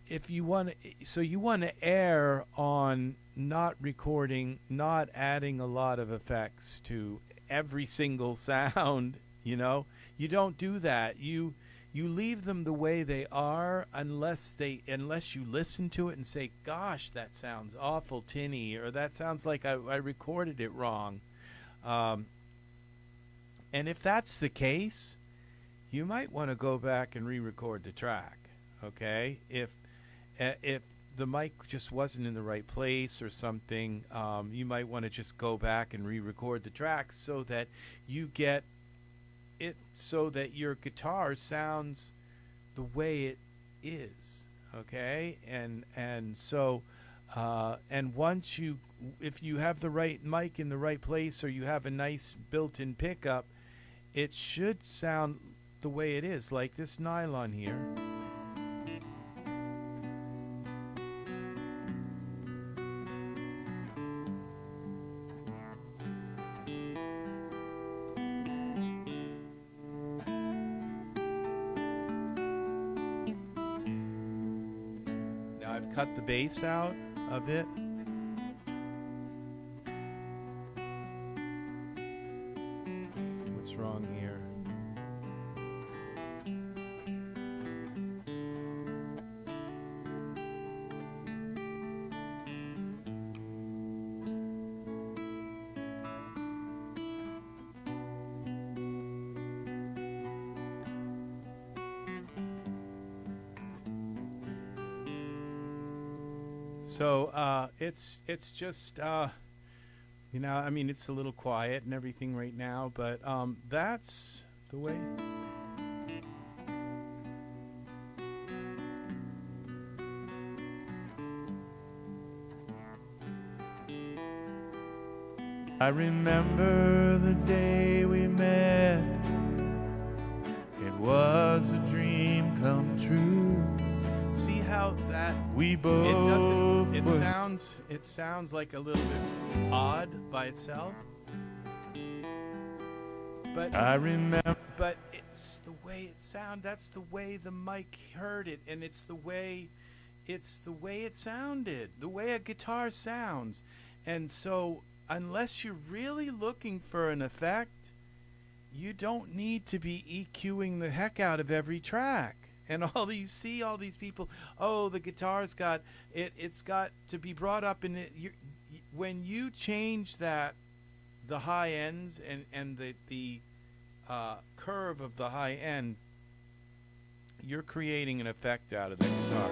[SPEAKER 3] if you want to err on not recording, not adding a lot of effects to every single sound, you don't do that. You leave them the way they are unless you listen to it and say, gosh, that sounds awful tinny, or that sounds like I recorded it wrong. And if that's the case, you might want to go back and re-record the track, okay? If the mic just wasn't in the right place or something, you might want to just go back and re-record the track so that you get it, so that your guitar sounds the way it is, okay? And so once if you have the right mic in the right place, or you have a nice built-in pickup, it should sound the way it is, like this nylon here. Now I've cut the bass out of it. What's wrong here? So it's just you know, I mean, it's a little quiet and everything right now, but that's the way. I remember the day we met. It was a dream come true. See how that
[SPEAKER 1] We both
[SPEAKER 3] it sounds like a little bit odd by itself. But
[SPEAKER 1] I remember.
[SPEAKER 3] but it's the way it sound. That's the way the mic heard it, and it's the way it sounded, the way a guitar sounds. And so unless you're really looking for an effect, you don't need to be EQing the heck out of every track. And all these people, oh, the guitar's got it's got to be brought up in it. When you change that, the high ends and the curve of the high end, you're creating an effect out of the guitar.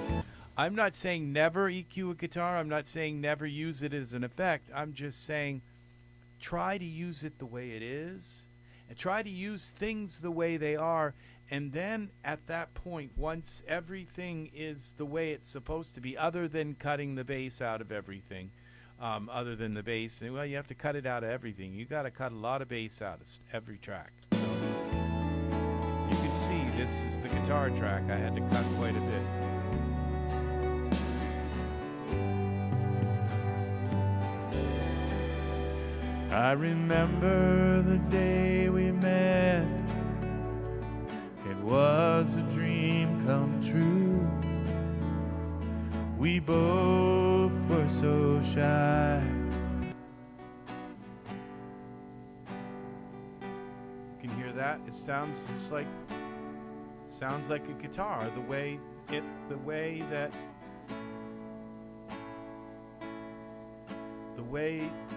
[SPEAKER 3] I'm not saying never EQ a guitar. I'm not saying never use it as an effect. I'm just saying try to use it the way it is, and try to use things the way they are. And then at that point, once everything is the way it's supposed to be, other than cutting the bass out of everything, other than the bass, well, you have to cut it out of everything. You got to cut a lot of bass out of every track. So you can see this is the guitar track. I had to cut quite a bit.
[SPEAKER 1] I remember the day we met. It was a dream come true. We both were so shy.
[SPEAKER 3] You can hear that? It sounds just like a guitar. The way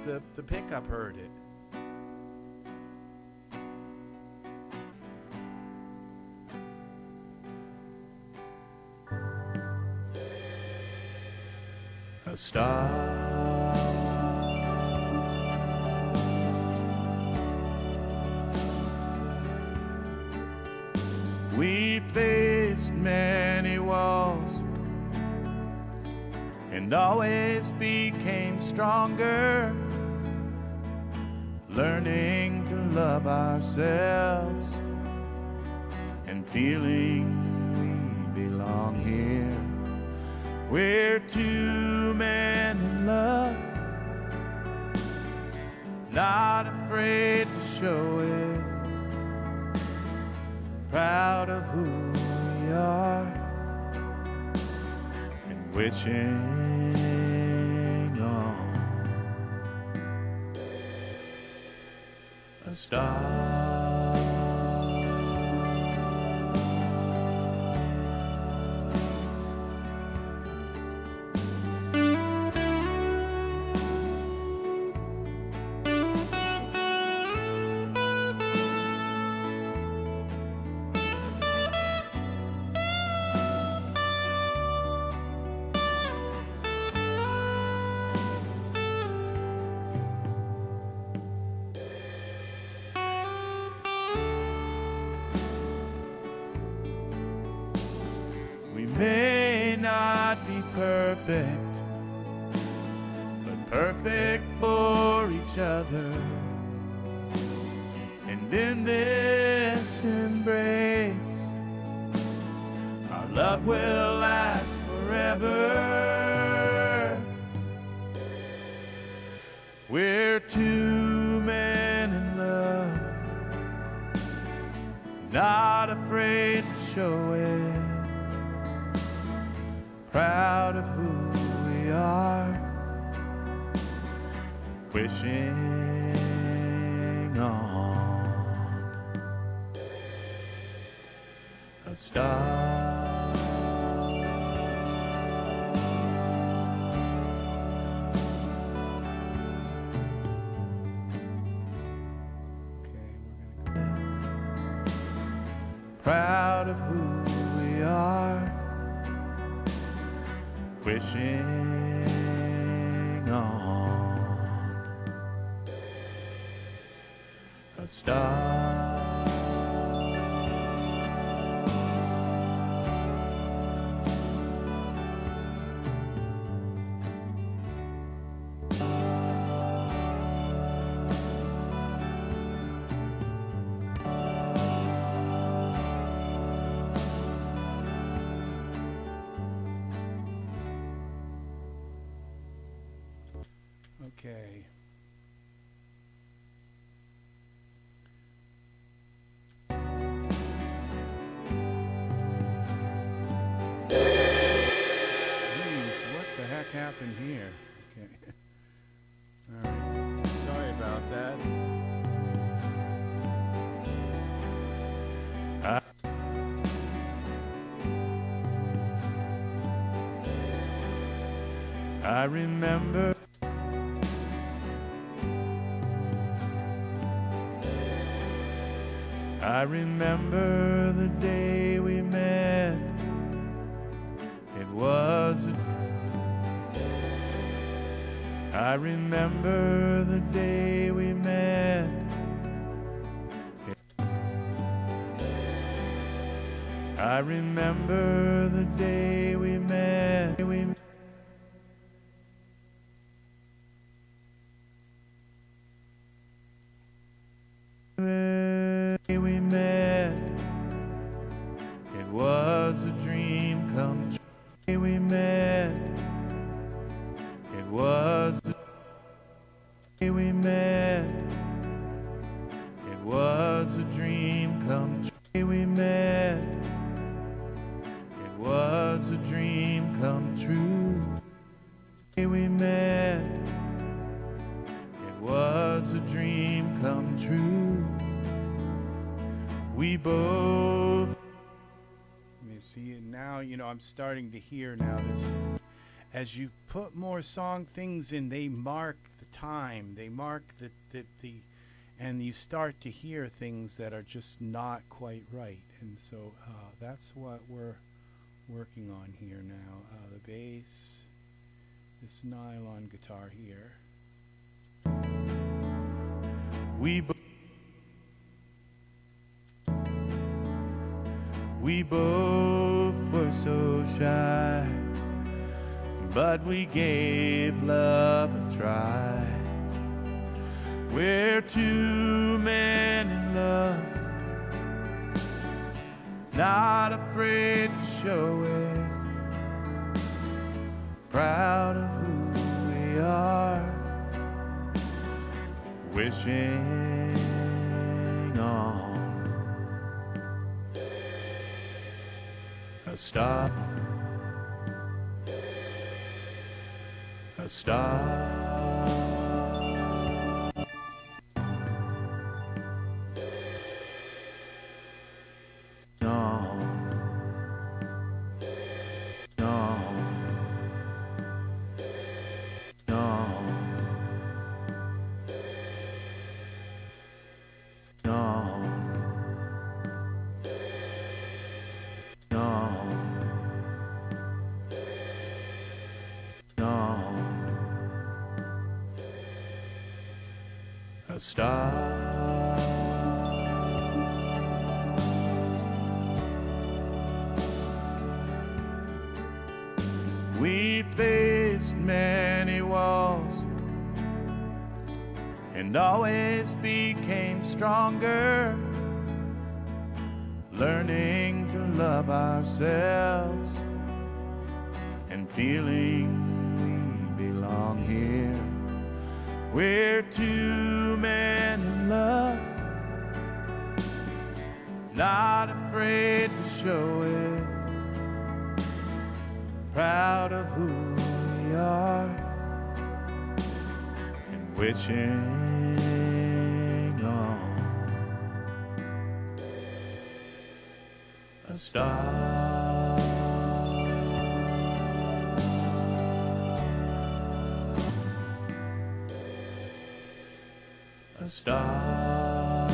[SPEAKER 3] the pickup heard it.
[SPEAKER 1] A star. We faced many walls and always became stronger, learning to love ourselves and feeling we belong here. We're two men in love, not afraid to show it, proud of who we are, and wishing on a star. May not be perfect, but perfect for each other. And in this embrace, our love will last forever. We're two men in love, not afraid to show it, proud of who we are, wishing on a star. Proud of who we are, wishing on a star.
[SPEAKER 3] Okay. Jeez, what the heck happened here? Okay. All right. Sorry about that.
[SPEAKER 1] I remember the day we met. It was I remember the day we met. I remember the day we met. We met. It was a dream come true. We met. It was a we met. It was a dream come true. We met. It was a dream come true. We met. It was a dream come true. We both. Let me see it now. You know, I'm starting to hear now this. As you put more song things in, they mark the time. They mark the and you start to hear things that are just not quite right. And so that's what we're working on here now. The bass, this nylon guitar here. We both were so shy, but we gave love a try. We're two men in love, not afraid to show it, proud of who we are, wishing on a star, a star. No, no, no, no. A star. We faced many walls and always became stronger, learning to love ourselves and feeling we belong here. We're two men in love, not afraid to show it, proud of who we are, and wishing on a star. A star.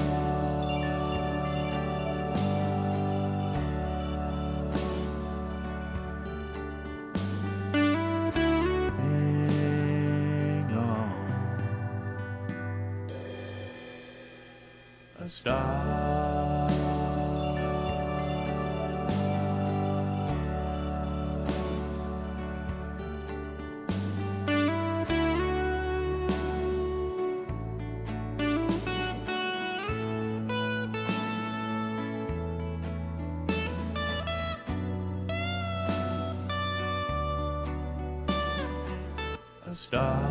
[SPEAKER 1] star. A star.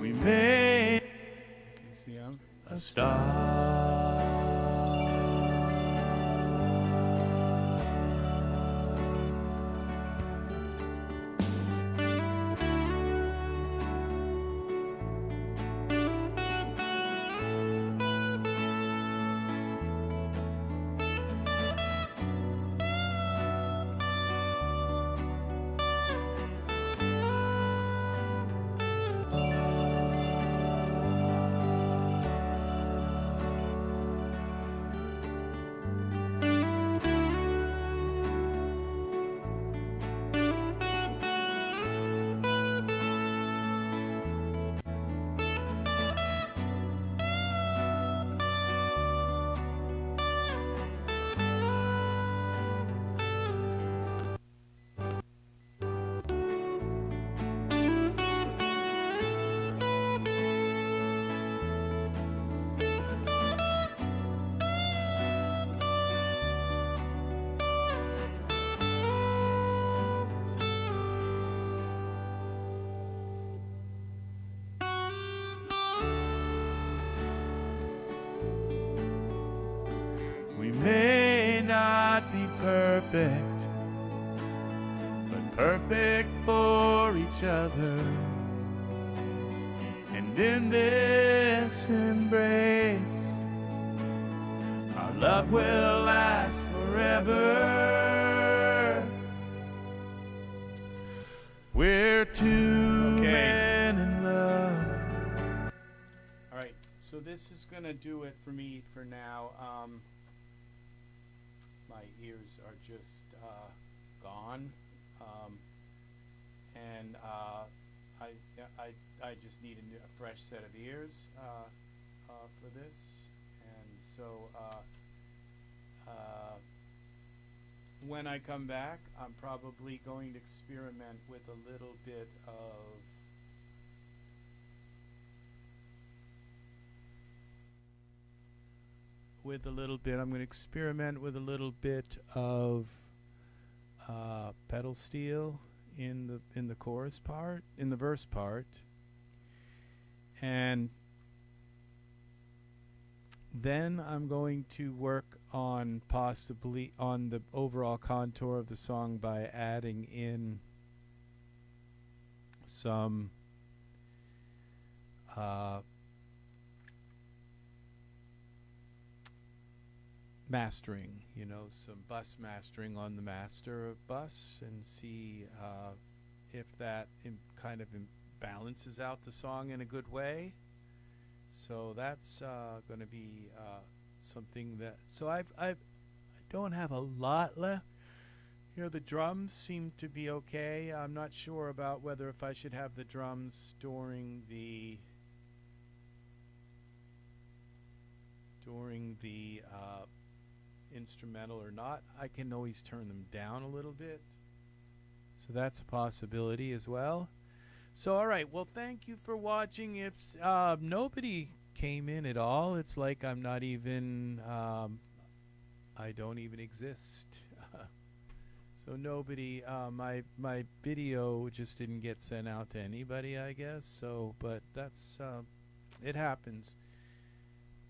[SPEAKER 1] We made
[SPEAKER 3] See, I'm
[SPEAKER 1] a star. We may not be perfect, but perfect for each other. And in this embrace, our love will last forever. We're two
[SPEAKER 3] Okay.
[SPEAKER 1] men in love.
[SPEAKER 3] all right. So this is gonna do it for me for now. My ears are just gone, and I just need a fresh set of ears for this, and so when I come back, I'm probably going to experiment with a little bit of I'm going to experiment with a little bit of pedal steel in the chorus part, in the verse part, and then I'm going to work on possibly on the overall contour of the song by adding in some mastering, some bus mastering on the master bus, and see if that kind of balances out the song in a good way. So that's going to be something that. So I don't have a lot left. The drums seem to be okay. I'm not sure about whether if I should have the drums during the instrumental or not. I can always turn them down a little bit, so that's a possibility as well. So all right, well, thank you for watching. If nobody came in at all, it's like I'm not even I don't even exist. So nobody, my video just didn't get sent out to anybody, I guess. So, but that's it happens.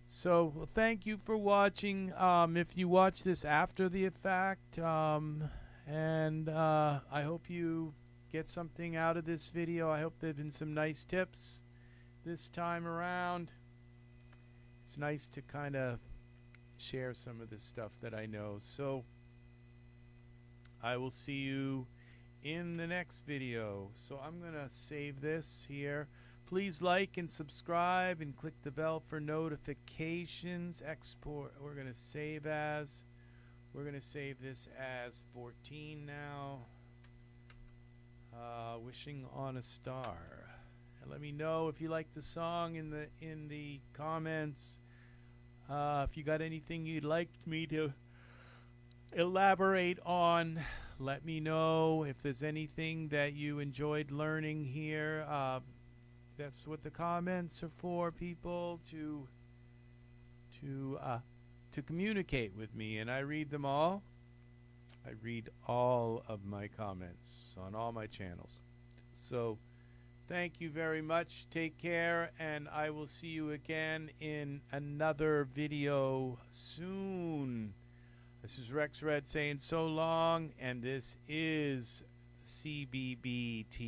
[SPEAKER 3] So well, thank you for watching. If you watch this after the effect, and I hope you get something out of this video. I hope there have been some nice tips this time around. It's nice to kind of share some of this stuff that I know. So I will see you in the next video. So I'm going to save this here. Please like and subscribe and click the bell for notifications. Export. We're going to save as. We're going to save this as 14 now. Wishing on a Star. And let me know if you like the song in the comments. If you got anything you'd like me to elaborate on, let me know. If there's anything that you enjoyed learning here, that's what the comments are for, people to communicate with me, and I read them all. I read all of my comments on all my channels. So thank you very much. Take care, and I will see you again in another video soon. This is RexRed saying so long, and this is CBBT.